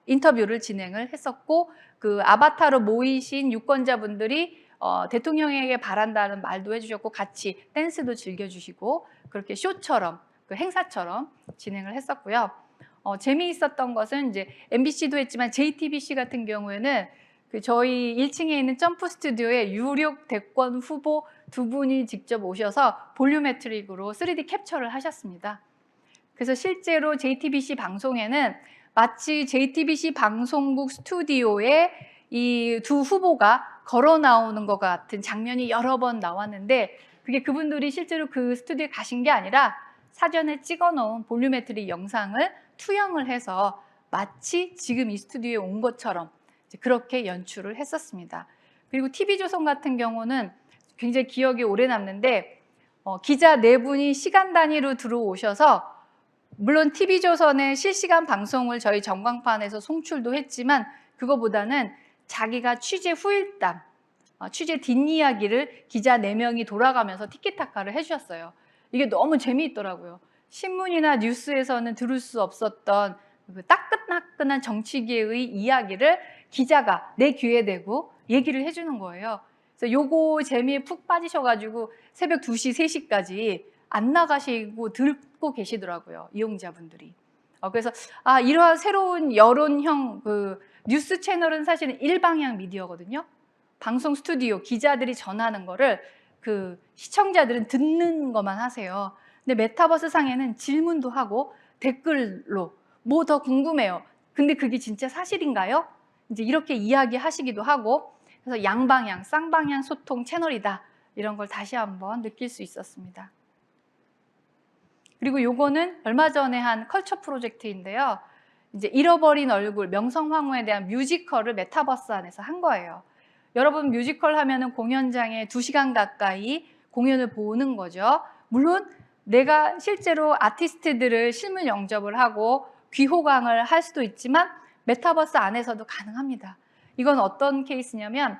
인터뷰를 진행을 했었고 그 아바타로 모이신 유권자분들이 대통령에게 바란다는 말도 해주셨고 같이 댄스도 즐겨주시고 그렇게 쇼처럼 그 행사처럼 진행을 했었고요. 재미있었던 것은 이제 MBC도 했지만 JTBC 같은 경우에는 그 저희 1층에 있는 점프 스튜디오에 유력 대권 후보 2분이 직접 오셔서 볼륨메트릭으로 3D 캡처를 하셨습니다. 그래서 실제로 JTBC 방송에는 마치 JTBC 방송국 스튜디오에 이 두 후보가 걸어 나오는 것 같은 장면이 여러 번 나왔는데 그게 그분들이 실제로 그 스튜디오에 가신 게 아니라 사전에 찍어 놓은 볼륨메트릭 영상을 투영을 해서 마치 지금 이 스튜디오에 온 것처럼 그렇게 연출을 했었습니다. 그리고 TV조선 같은 경우는 굉장히 기억이 오래 남는데 기자 4분이 시간 단위로 들어오셔서 물론 TV조선의 실시간 방송을 저희 전광판에서 송출도 했지만 그거보다는 자기가 취재 후일담, 취재 뒷이야기를 기자 4명이 돌아가면서 티키타카를 해주셨어요. 이게 너무 재미있더라고요. 신문이나 뉴스에서는 들을 수 없었던 그 따끈따끈한 정치계의 이야기를 기자가 내 귀에 대고 얘기를 해주는 거예요. 그래서 요거 재미에 푹 빠지셔가지고 새벽 2시, 3시까지 안 나가시고 듣고 계시더라고요. 이용자분들이. 그래서 이러한 새로운 여론형 그 뉴스 채널은 사실은 일방향 미디어거든요. 방송 스튜디오 기자들이 전하는 거를 그 시청자들은 듣는 것만 하세요. 근데 메타버스 상에는 질문도 하고 댓글로 뭐 더 궁금해요. 근데 그게 진짜 사실인가요? 이제 이렇게 이야기하시기도 하고 그래서 양방향, 쌍방향 소통 채널이다. 이런 걸 다시 한번 느낄 수 있었습니다. 그리고 요거는 얼마 전에 한 컬처 프로젝트인데요. 이제 잃어버린 얼굴, 명성황후에 대한 뮤지컬을 메타버스 안에서 한 거예요. 여러분 뮤지컬 하면은 공연장에 2시간 가까이 공연을 보는 거죠. 물론 내가 실제로 아티스트들을 실물 영접을 하고 귀호강을 할 수도 있지만 메타버스 안에서도 가능합니다. 이건 어떤 케이스냐면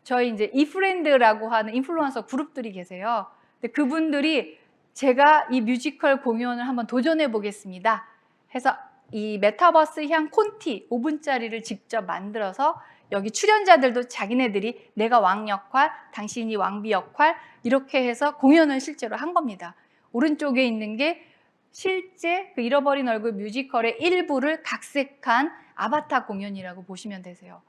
저희 이제 이프렌드라고 하는 인플루언서 그룹들이 계세요. 근데 그분들이 제가 이 뮤지컬 공연을 한번 도전해 보겠습니다 해서 이 메타버스향 콘티 5분짜리를 직접 만들어서 여기 출연자들도 자기네들이 내가 왕 역할, 당신이 왕비 역할 이렇게 해서 공연을 실제로 한 겁니다. 오른쪽에 있는 게 실제 그 잃어버린 얼굴 뮤지컬의 일부를 각색한 아바타 공연이라고 보시면 되세요.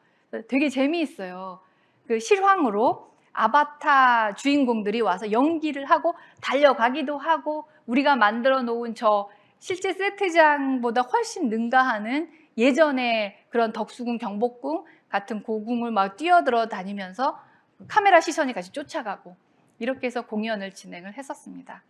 되게 재미있어요. 그 실황으로 아바타 주인공들이 와서 연기를 하고 달려가기도 하고 우리가 만들어 놓은 저 실제 세트장보다 훨씬 능가하는 예전에 그런 덕수궁, 경복궁 같은 고궁을 막 뛰어들어 다니면서 카메라 시선이 같이 쫓아가고 이렇게 해서 공연을 진행을 했었습니다.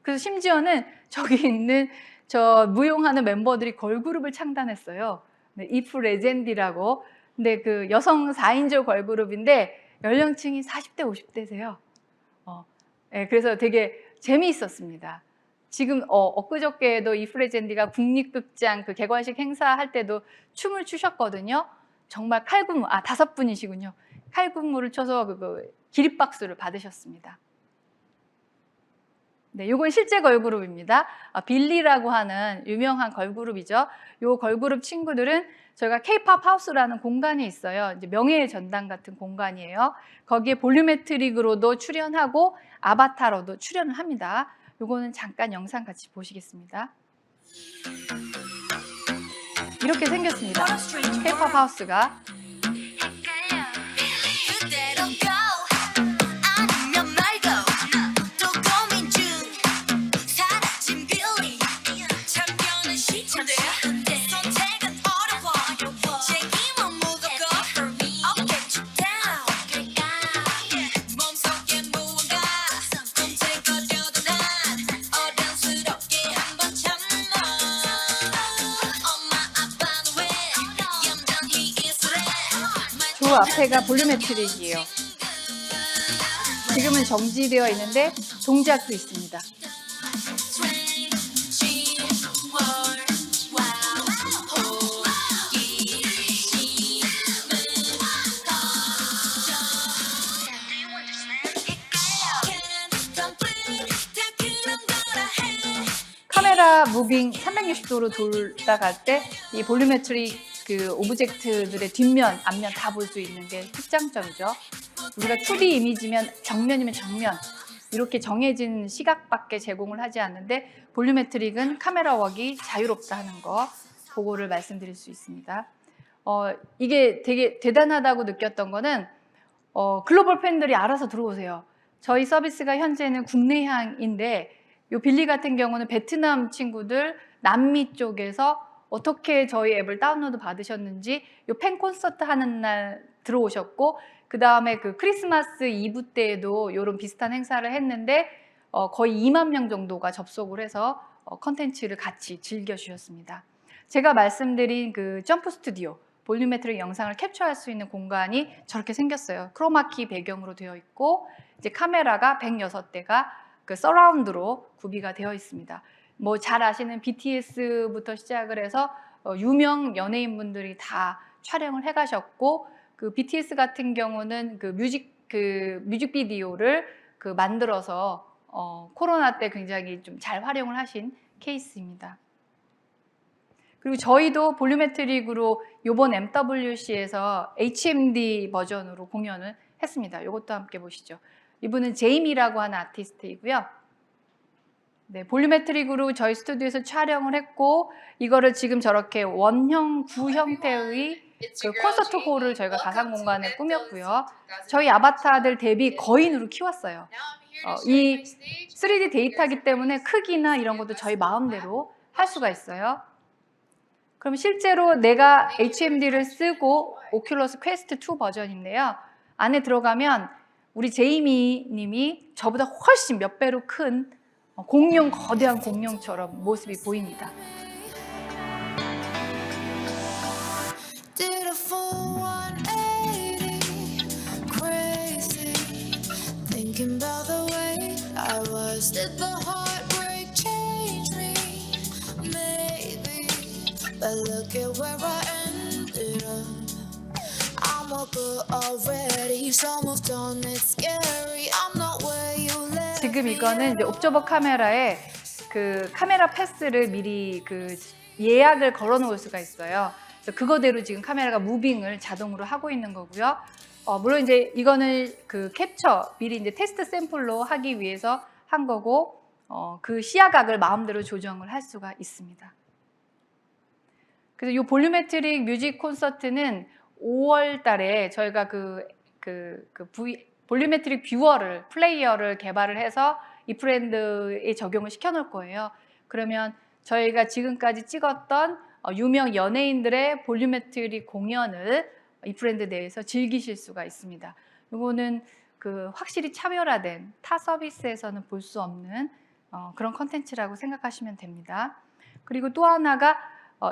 그래서 심지어는 저기 있는 저 무용하는 멤버들이 걸그룹을 창단했어요. 네, 이프 레젠디라고. 근데 그 여성 4인조 걸그룹인데 연령층이 40대, 50대세요. 네, 그래서 되게 재미있었습니다. 지금 엊그저께도 이프 레젠디가 국립극장 그 개관식 행사할 때도 춤을 추셨거든요. 정말 칼군무, 5분이시군요. 칼군무를 쳐서 그 기립박수를 받으셨습니다. 네, 이건 실제 걸그룹입니다. 빌리라고 하는 유명한 걸그룹이죠. 이 걸그룹 친구들은 저희가 K-팝 하우스라는 공간이 있어요. 이제 명예의 전당 같은 공간이에요. 거기에 볼륨메트릭으로도 출연하고 아바타로도 출연을 합니다. 이거는 잠깐 영상 같이 보시겠습니다. 이렇게 생겼습니다. K-팝 하우스가. 사라진 빌리 참견은 시청자 손 앞에가 볼륨메트릭이에요. 지금은 정지되어 있는데 동작도 있습니다. 카메라 무빙 360도로 돌아갈 때 이 볼륨메트릭 그 오브젝트들의 뒷면, 앞면 다 볼 수 있는 게 특장점이죠. 우리가 2D 이미지면 정면이면 정면 이렇게 정해진 시각밖에 제공을 하지 않는데 볼륨메트릭은 카메라 웍이 자유롭다 하는 거 그거를 말씀드릴 수 있습니다. 이게 되게 대단하다고 느꼈던 거는 글로벌 팬들이 알아서 들어오세요. 저희 서비스가 현재는 국내향인데 요 빌리 같은 경우는 베트남 친구들 남미 쪽에서 어떻게 저희 앱을 다운로드 받으셨는지 요 팬 콘서트 하는 날 들어오셨고 그 다음에 그 크리스마스 이브 때에도 요런 비슷한 행사를 했는데 거의 2만 명 정도가 접속을 해서 컨텐츠를 같이 즐겨주셨습니다. 제가 말씀드린 그 점프 스튜디오 볼륨메트릭 영상을 캡처할 수 있는 공간이 저렇게 생겼어요. 크로마키 배경으로 되어 있고 이제 카메라가 106대가 그 서라운드로 구비가 되어 있습니다. 뭐 잘 아시는 BTS부터 시작을 해서 유명 연예인분들이 다 촬영을 해가셨고 그 BTS 같은 경우는 그 뮤직비디오를 그 만들어서 코로나 때 굉장히 좀 잘 활용을 하신 케이스입니다. 그리고 저희도 볼륨메트릭으로 이번 MWC에서 HMD 버전으로 공연을 했습니다. 이것도 함께 보시죠. 이분은 제이미라고 하는 아티스트이고요. 네, 볼륨메트릭으로 저희 스튜디오에서 촬영을 했고 이거를 지금 저렇게 원형 구 형태의 그 콘서트 홀을 저희가 가상 공간에 꾸몄고요. 저희 아바타들 대비 거인으로 키웠어요. 이 3D 데이터이기 때문에 크기나 이런 것도 저희 마음대로 할 수가 있어요. 그럼 실제로 내가 HMD를 쓰고 오큘러스 퀘스트 2 버전인데요. 안에 들어가면 우리 제이미 님이 저보다 훨씬 몇 배로 큰 공룡, 거대한 공룡처럼 모습이 보입니다. Did a full 180, crazy, thinking about the way I was. Did the heartbreak change me? Maybe, but look at where I ended up. I'm all good already, so moved on, it's scary. I'm not where you left. 지금 이거는 이제 옵저버 카메라에 그 카메라 패스를 미리 그 예약을 걸어 놓을 수가 있어요. 그래서 그거대로 지금 카메라가 무빙을 자동으로 하고 있는 거고요. 물론 이제 이거는 그 캡처 미리 이제 테스트 샘플로 하기 위해서 한 거고 그 시야각을 마음대로 조정을 할 수가 있습니다. 그래서 이 볼륨메트릭 뮤직 콘서트는 5월 달에 저희가 볼륨메트릭 뷰어를, 플레이어를 개발을 해서 이프랜드에 적용을 시켜 놓을 거예요. 그러면 저희가 지금까지 찍었던 유명 연예인들의 볼륨메트릭 공연을 이프랜드 내에서 즐기실 수가 있습니다. 이거는 그 확실히 차별화된 타 서비스에서는 볼 수 없는 그런 컨텐츠라고 생각하시면 됩니다. 그리고 또 하나가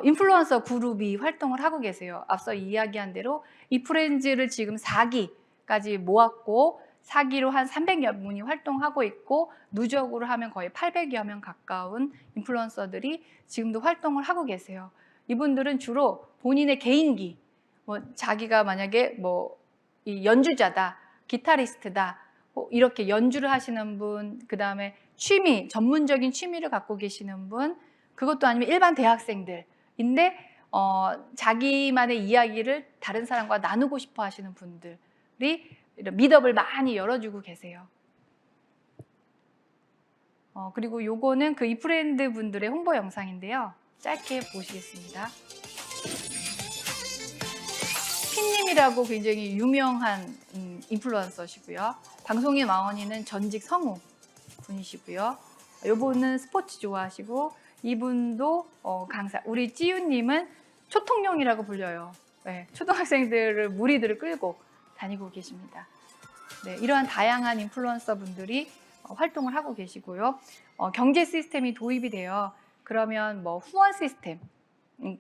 인플루언서 그룹이 활동을 하고 계세요. 앞서 이야기한 대로 이프렌즈를 지금 4기까지 모았고 4기로 한 300여 분이 활동하고 있고 누적으로 하면 거의 800여 명 가까운 인플루언서들이 지금도 활동을 하고 계세요. 이분들은 주로 본인의 개인기, 자기가 만약에 이 연주자다, 기타리스트다, 이렇게 연주를 하시는 분, 그 다음에 취미, 전문적인 취미를 갖고 계시는 분, 그것도 아니면 일반 대학생들인데 자기만의 이야기를 다른 사람과 나누고 싶어 하시는 분들이 미덕을 많이 열어주고 계세요. 그리고 요거는 그 이프랜드 분들의 홍보 영상인데요. 짧게 보시겠습니다. 핀님이라고 굉장히 유명한 인플루언서시고요. 방송인 마원이는 전직 성우 분이시고요. 요분은 스포츠 좋아하시고 이분도 강사. 우리 찌유님은 초통령이라고 불려요. 네, 초등학생들을 무리들을 끌고 다니고 계십니다. 네, 이러한 다양한 인플루언서 분들이 활동을 하고 계시고요. 경제 시스템이 도입이 돼요. 그러면 후원 시스템,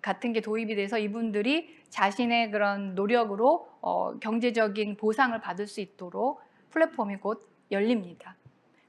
같은 게 도입이 돼서 이분들이 자신의 그런 노력으로 경제적인 보상을 받을 수 있도록 플랫폼이 곧 열립니다.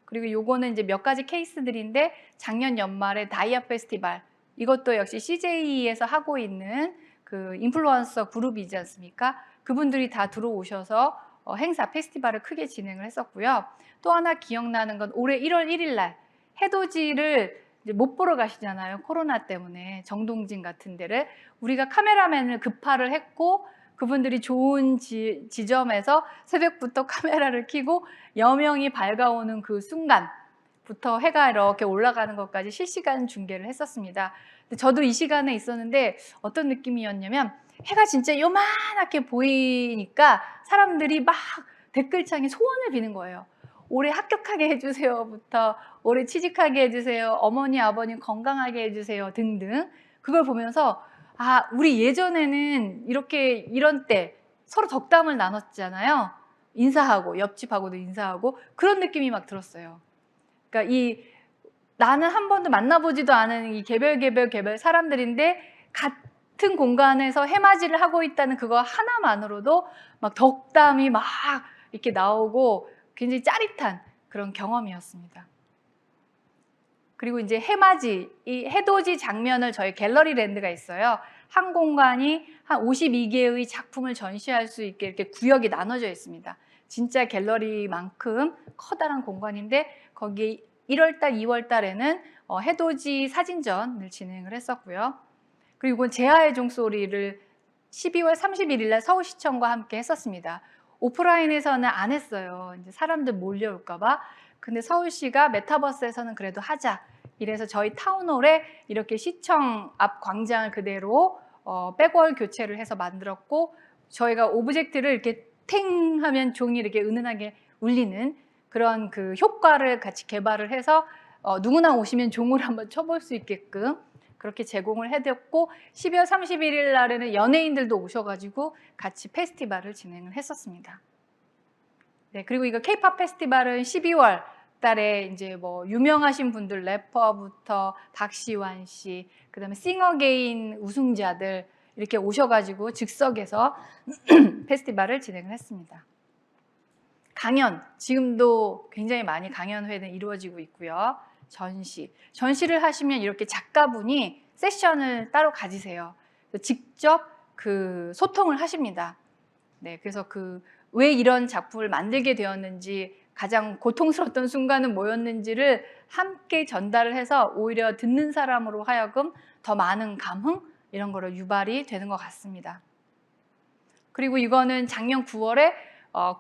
그리고 요거는 이제 몇 가지 케이스들인데 작년 연말에 다이아 페스티벌, 이것도 역시 CJ에서 하고 있는 그 인플루언서 그룹이지 않습니까? 그분들이 다 들어오셔서 행사 페스티벌을 크게 진행을 했었고요. 또 하나 기억나는 건 올해 1월 1일 날 해돋이를 이제 못 보러 가시잖아요. 코로나 때문에 정동진 같은 데를 우리가 카메라맨을 급파를 했고 그분들이 좋은 지점에서 새벽부터 카메라를 켜고 여명이 밝아오는 그 순간부터 해가 이렇게 올라가는 것까지 실시간 중계를 했었습니다. 근데 저도 이 시간에 있었는데 어떤 느낌이었냐면 해가 진짜 요만하게 보이니까 사람들이 막 댓글창에 소원을 비는 거예요. 올해 합격하게 해주세요부터 올해 취직하게 해주세요, 어머니 아버님 건강하게 해주세요 등등. 그걸 보면서 아, 우리 예전에는 이렇게 이런 때 서로 덕담을 나눴잖아요. 인사하고 옆집하고도 인사하고 그런 느낌이 막 들었어요. 그러니까 나는 한 번도 만나보지도 않은 이 개별 사람들인데 같은 공간에서 해맞이를 하고 있다는 그거 하나만으로도 막 덕담이 막 이렇게 나오고 굉장히 짜릿한 그런 경험이었습니다. 그리고 이제 해맞이, 이 해돋이 장면을 저희 갤러리 랜드가 있어요. 한 공간이 한 52개의 작품을 전시할 수 있게 이렇게 구역이 나눠져 있습니다. 진짜 갤러리만큼 커다란 공간인데 거기 1월달, 2월달에는 해돋이 사진전을 진행을 했었고요. 그리고 이건 제아의 종소리를 12월 31일 날 서울시청과 함께 했었습니다. 오프라인에서는 안 했어요. 이제 사람들 몰려올까 봐. 근데 서울시가 메타버스에서는 그래도 하자. 이래서 저희 타운홀에 이렇게 시청 앞 광장을 그대로 백월 교체를 해서 만들었고 저희가 오브젝트를 이렇게 탱 하면 종이 이렇게 은은하게 울리는 그런 그 효과를 같이 개발을 해서 누구나 오시면 종을 한번 쳐볼 수 있게끔 그렇게 제공을 해드렸고 12월 31일 날에는 연예인들도 오셔가지고 같이 페스티벌을 진행을 했었습니다. 네, 그리고 이거 K-팝 페스티벌은 12월 달에 이제 뭐 유명하신 분들 래퍼부터 박시완 씨, 그다음에 싱어게인 우승자들 이렇게 오셔가지고 즉석에서 페스티벌을 진행을 했습니다. 강연, 지금도 굉장히 많이 강연회는 이루어지고 있고요. 전시를 하시면 이렇게 작가분이 세션을 따로 가지세요. 직접 그 소통을 하십니다. 네, 그래서 왜 이런 작품을 만들게 되었는지, 가장 고통스러웠던 순간은 뭐였는지를 함께 전달을 해서 오히려 듣는 사람으로 하여금 더 많은 감흥 이런 거로 유발이 되는 것 같습니다. 그리고 이거는 작년 9월에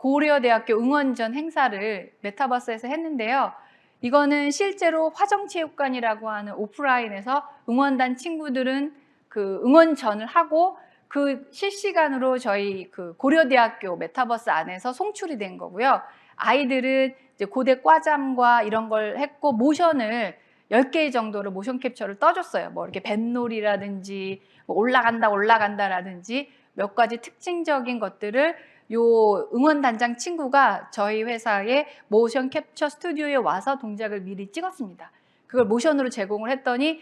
고려대학교 응원전 행사를 메타버스에서 했는데요. 이거는 실제로 화정체육관이라고 하는 오프라인에서 응원단 친구들은 그 응원전을 하고 그 실시간으로 저희 그 고려대학교 메타버스 안에서 송출이 된 거고요. 아이들은 이제 고대 과잠과 이런 걸 했고 모션을 10개 정도로 모션 캡처를 떠줬어요. 뭐 이렇게 뱃놀이라든지 뭐 올라간다라든지 몇 가지 특징적인 것들을 요 응원단장 친구가 저희 회사의 모션 캡처 스튜디오에 와서 동작을 미리 찍었습니다. 그걸 모션으로 제공을 했더니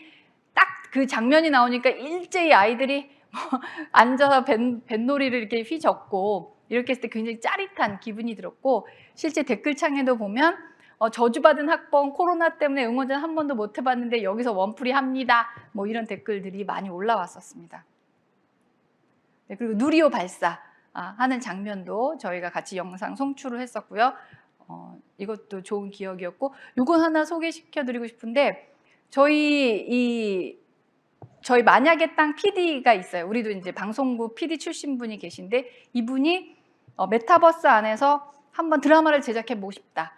딱 그 장면이 나오니까 일제히 아이들이 앉아서 뱃놀이를 이렇게 휘젓고 이렇게 했을 때 굉장히 짜릿한 기분이 들었고 실제 댓글창에도 보면 저주받은 학번 코로나 때문에 응원전 한 번도 못 해봤는데 여기서 원풀이 합니다. 뭐 이런 댓글들이 많이 올라왔었습니다. 네, 그리고 누리호 발사 하는 장면도 저희가 같이 영상 송출을 했었고요. 이것도 좋은 기억이었고 이건 하나 소개시켜드리고 싶은데 저희 만약의 땅 PD가 있어요. 우리도 이제 방송국 PD 출신 분이 계신데 이분이 메타버스 안에서 한번 드라마를 제작해보고 싶다.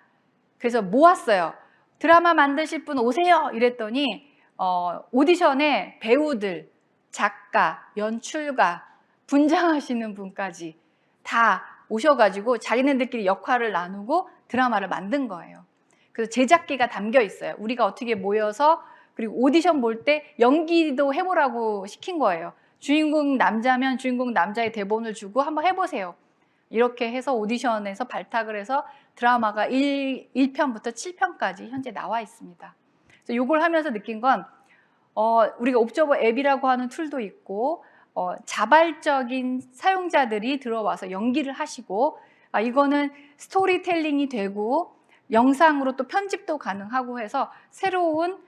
그래서 모았어요. 드라마 만드실 분 오세요. 이랬더니 오디션에 배우들, 작가, 연출가, 분장하시는 분까지 다 오셔가지고 자기네들끼리 역할을 나누고 드라마를 만든 거예요. 그래서 제작기가 담겨 있어요. 우리가 어떻게 모여서 그리고 오디션 볼 때 연기도 해보라고 시킨 거예요. 주인공 남자면 주인공 남자의 대본을 주고 한번 해보세요. 이렇게 해서 오디션에서 발탁을 해서 드라마가 1편부터 7편까지 현재 나와 있습니다. 그래서 이걸 하면서 느낀 건 우리가 옵저버 앱이라고 하는 툴도 있고 자발적인 사용자들이 들어와서 연기를 하시고 이거는 스토리텔링이 되고 영상으로 또 편집도 가능하고 해서 새로운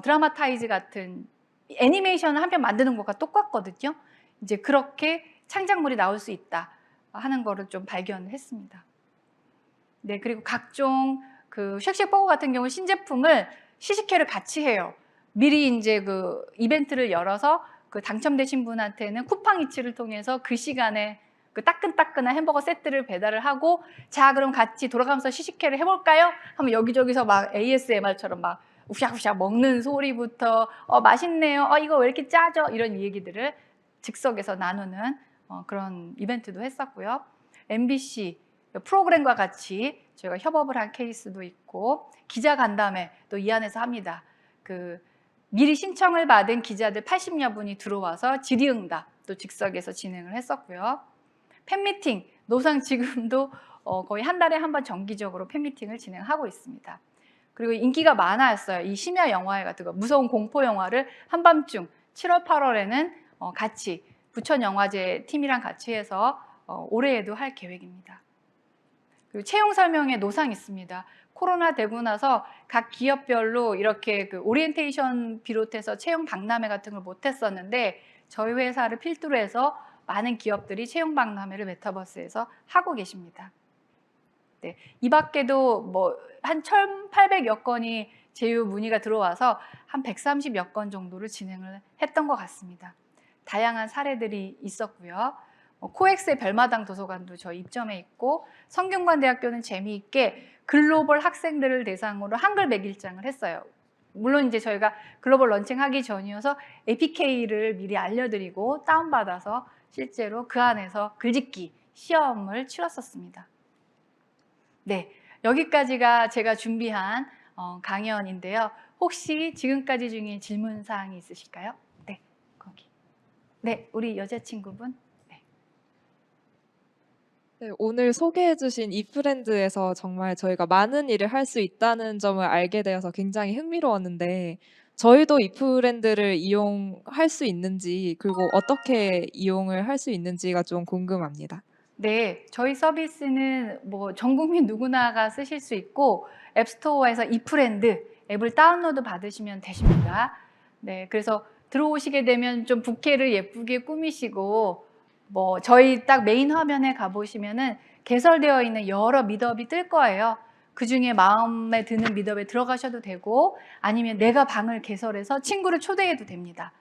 드라마타이즈 같은 애니메이션을 한 편 만드는 것과 똑같거든요. 이제 그렇게 창작물이 나올 수 있다 하는 거를 좀 발견했습니다. 네, 그리고 각종 그 쉑쉑버거 같은 경우 신제품을 시식회를 같이 해요. 미리 이제 그 이벤트를 열어서 그 당첨되신 분한테는 쿠팡 이츠를 통해서 그 시간에 그 따끈따끈한 햄버거 세트를 배달을 하고, 자 그럼 같이 돌아가면서 시식회를 해볼까요? 하면 여기저기서 막 ASMR처럼 막 우샥우샥 먹는 소리부터 맛있네요, 이거 왜 이렇게 짜죠? 이런 얘기들을 즉석에서 나누는 그런 이벤트도 했었고요. MBC 프로그램과 같이 저희가 협업을 한 케이스도 있고, 기자 간담회 또 이 안에서 합니다. 그 미리 신청을 받은 기자들 80여 분이 들어와서 질의응답 또 즉석에서 진행을 했었고요. 팬미팅, 노상 지금도 거의 한 달에 한 번 정기적으로 팬미팅을 진행하고 있습니다. 그리고 인기가 많았어요. 이 심야 영화회 같은 거, 무서운 공포 영화를 한밤중 7월, 8월에는 같이 부천영화제 팀이랑 같이 해서 올해에도 할 계획입니다. 그리고 채용 설명회 노상 있습니다. 코로나 되고 나서 각 기업별로 이렇게 그 오리엔테이션 비롯해서 채용 박람회 같은 걸 못 했었는데, 저희 회사를 필두로 해서 많은 기업들이 채용 박람회를 메타버스에서 하고 계십니다. 네, 이 밖에도 뭐 한 1,800여 건이 제휴 문의가 들어와서 한 130여 건 정도를 진행을 했던 것 같습니다. 다양한 사례들이 있었고요. 코엑스의 별마당 도서관도 저희 입점해 있고, 성균관대학교는 재미있게 글로벌 학생들을 대상으로 한글 매길장을 했어요. 물론 이제 저희가 글로벌 런칭하기 전이어서 APK를 미리 알려드리고 다운받아서 실제로 그 안에서 글짓기 시험을 치렀었습니다. 네, 여기까지가 제가 준비한 강연인데요. 혹시 지금까지 중에 질문사항이 있으실까요? 네, 거기. 네, 우리 여자친구분. 네, 오늘 소개해주신 이프렌드에서 정말 저희가 많은 일을 할 수 있다는 점을 알게 되어서 굉장히 흥미로웠는데, 저희도 이프렌드를 이용할 수 있는지, 그리고 어떻게 이용을 할 수 있는지가 좀 궁금합니다. 네, 저희 서비스는 뭐 전 국민 누구나가 쓰실 수 있고, 앱스토어에서 이프렌드 앱을 다운로드 받으시면 되십니다. 네, 그래서 들어오시게 되면 좀 부케를 예쁘게 꾸미시고, 뭐 저희 딱 메인 화면에 가보시면은 개설되어 있는 여러 미더업이 뜰 거예요. 그 중에 마음에 드는 미더업에 들어가셔도 되고, 아니면 내가 방을 개설해서 친구를 초대해도 됩니다.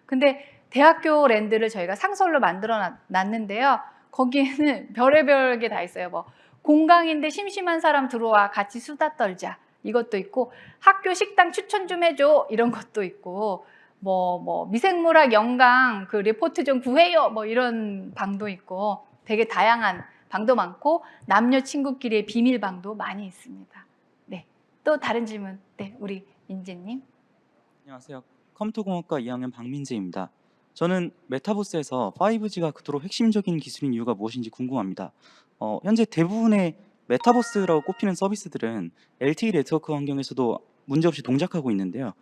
근데 대학교 랜드를 저희가 상설로 만들어 놨는데요. 거기에는 별의별 게 다 있어요. 뭐 공강인데 심심한 사람 들어와 같이 수다 떨자, 이것도 있고, 학교 식당 추천 좀 해줘, 이런 것도 있고, 뭐 미생물학 연강 그 리포트 좀 구해요, 뭐 이런 방도 있고, 되게 다양한 방도 많고, 남녀 친구끼리의 비밀방도 많이 있습니다. 네, 또 다른 질문. 네, 우리 민재님. 안녕하세요. 컴퓨터공학과 2학년 박민재입니다. 저는 메타버스에서 5G가 그토록 핵심적인 기술인 이유가 무엇인지 궁금합니다. 현재 대부분의 메타버스라고 꼽히는 서비스들은 LTE 네트워크 환경에서도 문제없이 동작하고 있는데요.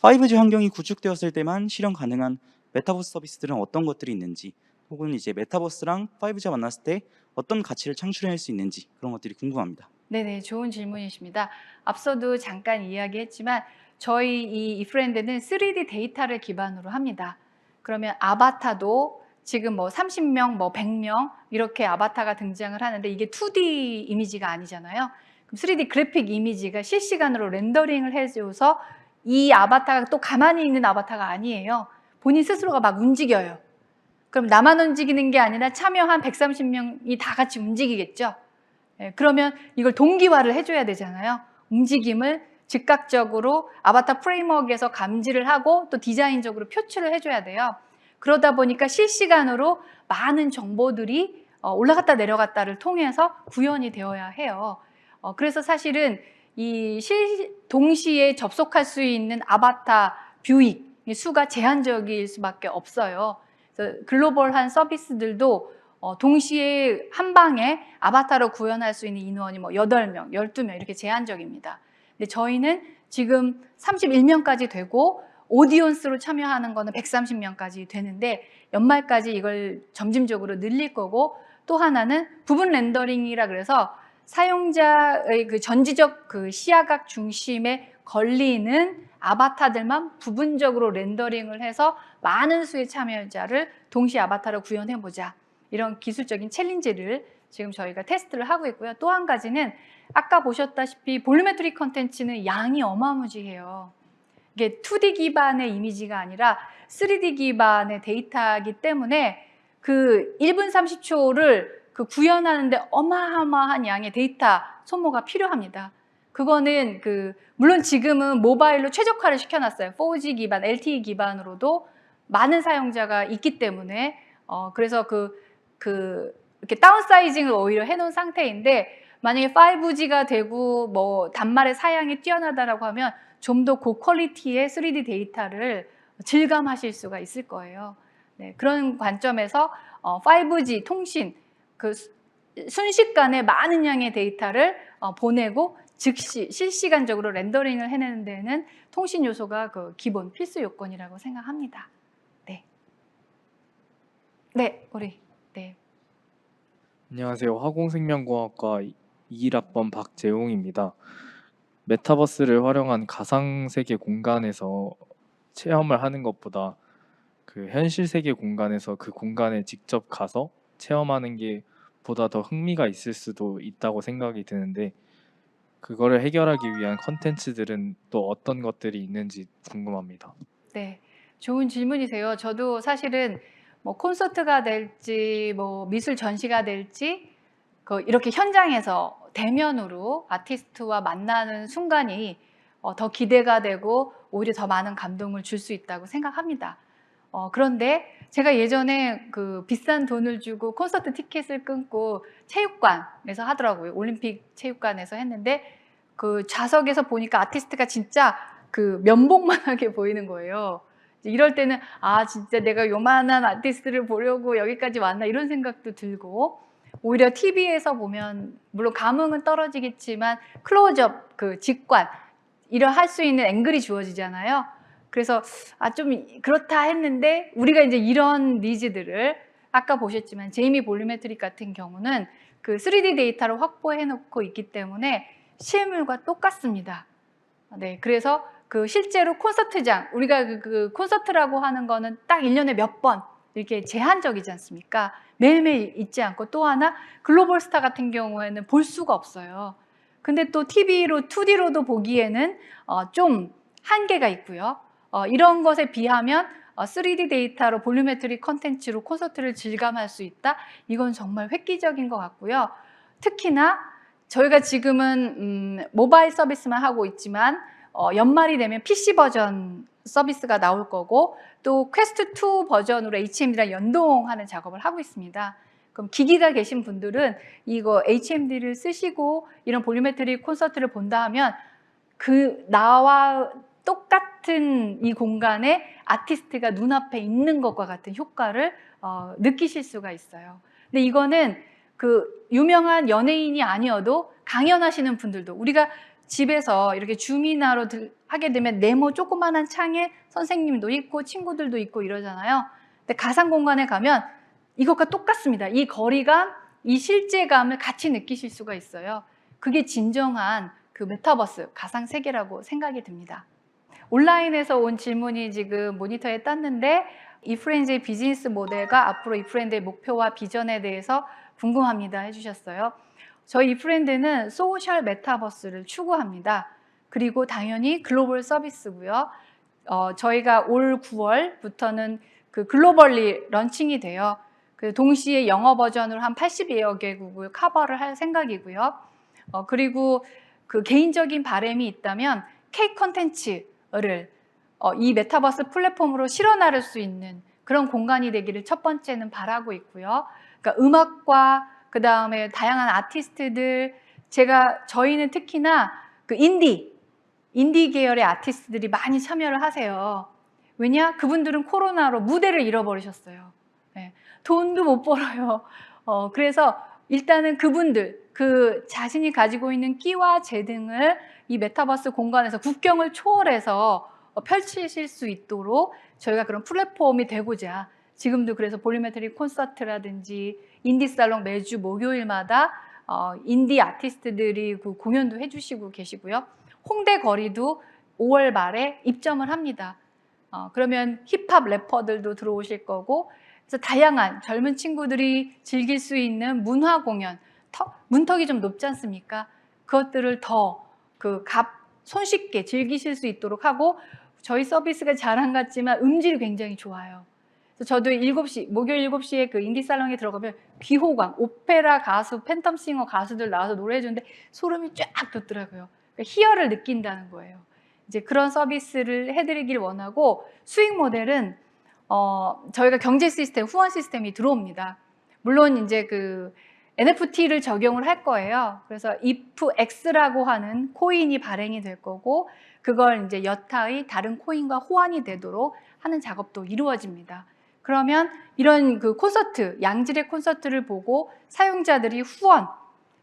5G 환경이 구축되었을 때만 실현 가능한 메타버스 서비스들은 어떤 것들이 있는지, 혹은 이제 메타버스랑 5G가 만났을 때 어떤 가치를 창출해낼 수 있는지, 그런 것들이 궁금합니다. 네네, 좋은 질문이십니다. 앞서도 잠깐 이야기했지만 저희 이 이프렌드는 3D 데이터를 기반으로 합니다. 그러면 아바타도 지금 뭐 30명, 뭐 100명 이렇게 아바타가 등장을 하는데, 이게 2D 이미지가 아니잖아요. 그럼 3D 그래픽 이미지가 실시간으로 렌더링을 해줘서 이 아바타가 또 가만히 있는 아바타가 아니에요. 본인 스스로가 막 움직여요. 그럼 나만 움직이는 게 아니라 참여한 130명이 다 같이 움직이겠죠. 그러면 이걸 동기화를 해줘야 되잖아요. 움직임을 즉각적으로 아바타 프레임워크에서 감지를 하고 또 디자인적으로 표출을 해줘야 돼요. 그러다 보니까 실시간으로 많은 정보들이 올라갔다 내려갔다를 통해서 구현이 되어야 해요. 그래서 사실은 이 동시에 접속할 수 있는 아바타 뷰잉 수가 제한적일 수밖에 없어요. 그래서 글로벌한 서비스들도 동시에 한 방에 아바타로 구현할 수 있는 인원이 뭐 8명, 12명 이렇게 제한적입니다. 근데 저희는 지금 31명까지 되고 오디언스로 참여하는 거는 130명까지 되는데 연말까지 이걸 점진적으로 늘릴 거고, 또 하나는 부분 렌더링이라 그래서 사용자의 그 전지적 그 시야각 중심에 걸리는 아바타들만 부분적으로 렌더링을 해서 많은 수의 참여자를 동시에 아바타로 구현해보자, 이런 기술적인 챌린지를 지금 저희가 테스트를 하고 있고요. 또 한 가지는 아까 보셨다시피 볼루메트릭 컨텐츠는 양이 어마무지해요. 이게 2D 기반의 이미지가 아니라 3D 기반의 데이터이기 때문에 그 1분 30초를 그 구현하는데 어마어마한 양의 데이터 소모가 필요합니다. 그거는 물론 지금은 모바일로 최적화를 시켜놨어요. 4G 기반, LTE 기반으로도 많은 사용자가 있기 때문에 그래서 이렇게 다운사이징을 오히려 해놓은 상태인데, 만약에 5G가 되고 뭐 단말의 사양이 뛰어나다라고 하면 좀 더 고퀄리티의 3D 데이터를 질감하실 수가 있을 거예요. 네, 그런 관점에서 5G 통신, 순식간에 많은 양의 데이터를 보내고 즉시 실시간적으로 렌더링을 해내는 데는 통신 요소가 기본 필수 요건이라고 생각합니다. 네, 네, 네. 안녕하세요. 화공생명공학과 21학번 박재웅입니다. 메타버스를 활용한 가상세계 공간에서 체험을 하는 것보다 그 현실 세계 공간에서 그 공간에 직접 가서 체험하는 게 보다 더 흥미가 있을 수도 있다고 생각이 드는데, 그거를 해결하기 위한 컨텐츠들은 또 어떤 것들이 있는지 궁금합니다. 네, 좋은 질문이세요. 저도 사실은 뭐 콘서트가 될지 뭐 미술 전시가 될지 이렇게 현장에서 대면으로 아티스트와 만나는 순간이 더 기대가 되고 오히려 더 많은 감동을 줄 수 있다고 생각합니다. 그런데 제가 예전에 비싼 돈을 주고 콘서트 티켓을 끊고 체육관에서 하더라고요. 올림픽 체육관에서 했는데 그 좌석에서 보니까 아티스트가 진짜 면봉만하게 보이는 거예요. 이럴 때는 진짜 내가 요만한 아티스트를 보려고 여기까지 왔나, 이런 생각도 들고, 오히려 TV에서 보면 물론 감흥은 떨어지겠지만 클로즈업, 직관, 할 수 있는 앵글이 주어지잖아요. 그래서 좀 그렇다 했는데, 우리가 이제 이런 니즈들을 아까 보셨지만 제이미 볼루메트릭 같은 경우는 3D 데이터를 확보해 놓고 있기 때문에 실물과 똑같습니다. 네, 그래서 실제로 콘서트장, 우리가 콘서트라고 하는 거는 딱 1년에 몇 번 이렇게 제한적이지 않습니까? 매일매일 있지 않고, 또 하나 글로벌 스타 같은 경우에는 볼 수가 없어요. 근데 또 TV로 2D로도 보기에는 좀 한계가 있고요. 이런 것에 비하면 3D 데이터로 볼루메트릭 컨텐츠로 콘서트를 질감할 수 있다? 이건 정말 획기적인 것 같고요. 특히나 저희가 지금은 모바일 서비스만 하고 있지만 연말이 되면 PC 버전 서비스가 나올 거고, 또 퀘스트 2 버전으로 HMD랑 연동하는 작업을 하고 있습니다. 그럼 기기가 계신 분들은 이거 HMD를 쓰시고 이런 볼루메트릭 콘서트를 본다 하면 나와 똑같은 이 공간에 아티스트가 눈앞에 있는 것과 같은 효과를 느끼실 수가 있어요. 근데 이거는 유명한 연예인이 아니어도 강연하시는 분들도, 우리가 집에서 이렇게 줌인화로 하게 되면 네모 조그만한 창에 선생님도 있고 친구들도 있고 이러잖아요. 근데 가상 공간에 가면 이것과 똑같습니다. 이 거리감, 이 실제감을 같이 느끼실 수가 있어요. 그게 진정한 메타버스, 가상 세계라고 생각이 듭니다. 온라인에서 온 질문이 지금 모니터에 떴는데, 이프렌즈의 비즈니스 모델과 앞으로 이프렌즈의 목표와 비전에 대해서 궁금합니다 해주셨어요. 저희 이프렌드는 소셜 메타버스를 추구합니다. 그리고 당연히 글로벌 서비스고요. 저희가 올 9월부터는 글로벌리 런칭이 돼요. 동시에 영어 버전으로 한 80여 개국을 커버를 할 생각이고요. 그리고 개인적인 바람이 있다면 K 컨텐츠를 이 메타버스 플랫폼으로 실어 나를 수 있는 그런 공간이 되기를 첫 번째는 바라고 있고요. 그러니까 음악과 그 다음에 다양한 아티스트들, 저희는 특히나 인디 계열의 아티스트들이 많이 참여를 하세요. 왜냐? 그분들은 코로나로 무대를 잃어버리셨어요. 네. 돈도 못 벌어요. 그래서 일단은 그분들, 자신이 가지고 있는 끼와 재능을 이 메타버스 공간에서 국경을 초월해서 펼치실 수 있도록 저희가 그런 플랫폼이 되고자 지금도 그래서 볼리메트릭 콘서트라든지 인디 살롱 매주 목요일마다 인디 아티스트들이 그 공연도 해주시고 계시고요. 홍대 거리도 5월 말에 입점을 합니다. 그러면 힙합 래퍼들도 들어오실 거고, 그래서 다양한 젊은 친구들이 즐길 수 있는 문화 공연, 문턱이 좀 높지 않습니까? 그것들을 더 손쉽게 즐기실 수 있도록 하고, 저희 서비스가 잘 안 갔지만 음질이 굉장히 좋아요. 그래서 저도 목요일 7시에 그 인디살롱에 들어가면 비호감, 오페라 가수, 팬텀싱어 가수들 나와서 노래해 주는데 소름이 쫙 돋더라고요. 그러니까 희열을 느낀다는 거예요. 이제 그런 서비스를 해드리길 원하고, 수익 모델은 저희가 경제 시스템, 후원 시스템이 들어옵니다. 물론 이제 그 NFT를 적용을 할 거예요. 그래서 IFX라고 하는 코인이 발행이 될 거고, 그걸 이제 여타의 다른 코인과 호환이 되도록 하는 작업도 이루어집니다. 그러면 이런 그 콘서트, 양질의 콘서트를 보고 사용자들이 후원,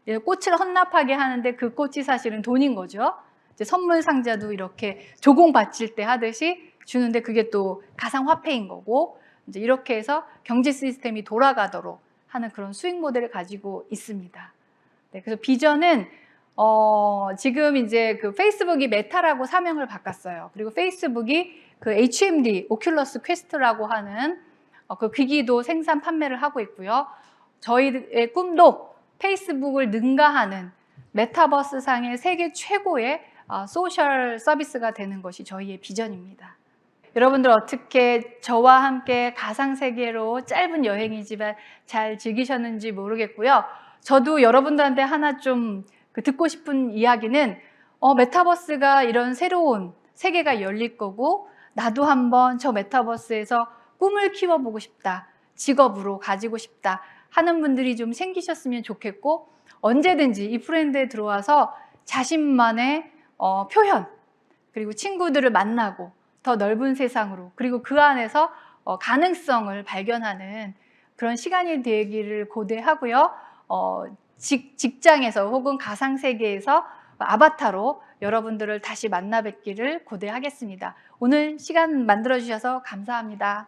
꽃을 헌납하게 하는데 그 꽃이 사실은 돈인 거죠. 이제 선물 상자도 이렇게 조공 바칠 때 하듯이 주는데 그게 또 가상화폐인 거고, 이제 이렇게 해서 경제 시스템이 돌아가도록 하는 그런 수익 모델을 가지고 있습니다. 네, 그래서 비전은 지금 이제 그 페이스북이 메타라고 사명을 바꿨어요. 그리고 페이스북이 그 HMD, 오큘러스 퀘스트라고 하는 그 기기도 생산 판매를 하고 있고요. 저희의 꿈도 페이스북을 능가하는 메타버스 상의 세계 최고의 소셜 서비스가 되는 것이 저희의 비전입니다. 여러분들 어떻게 저와 함께 가상세계로 짧은 여행이지만 잘 즐기셨는지 모르겠고요. 저도 여러분들한테 하나 좀 듣고 싶은 이야기는 메타버스가 이런 새로운 세계가 열릴 거고, 나도 한번 저 메타버스에서 꿈을 키워보고 싶다, 직업으로 가지고 싶다 하는 분들이 좀 생기셨으면 좋겠고, 언제든지 이 브랜드에 들어와서 자신만의 표현, 그리고 친구들을 만나고 더 넓은 세상으로, 그리고 그 안에서 가능성을 발견하는 그런 시간이 되기를 고대하고요. 직장에서 혹은 가상세계에서 아바타로 여러분들을 다시 만나 뵙기를 고대하겠습니다. 오늘 시간 만들어주셔서 감사합니다.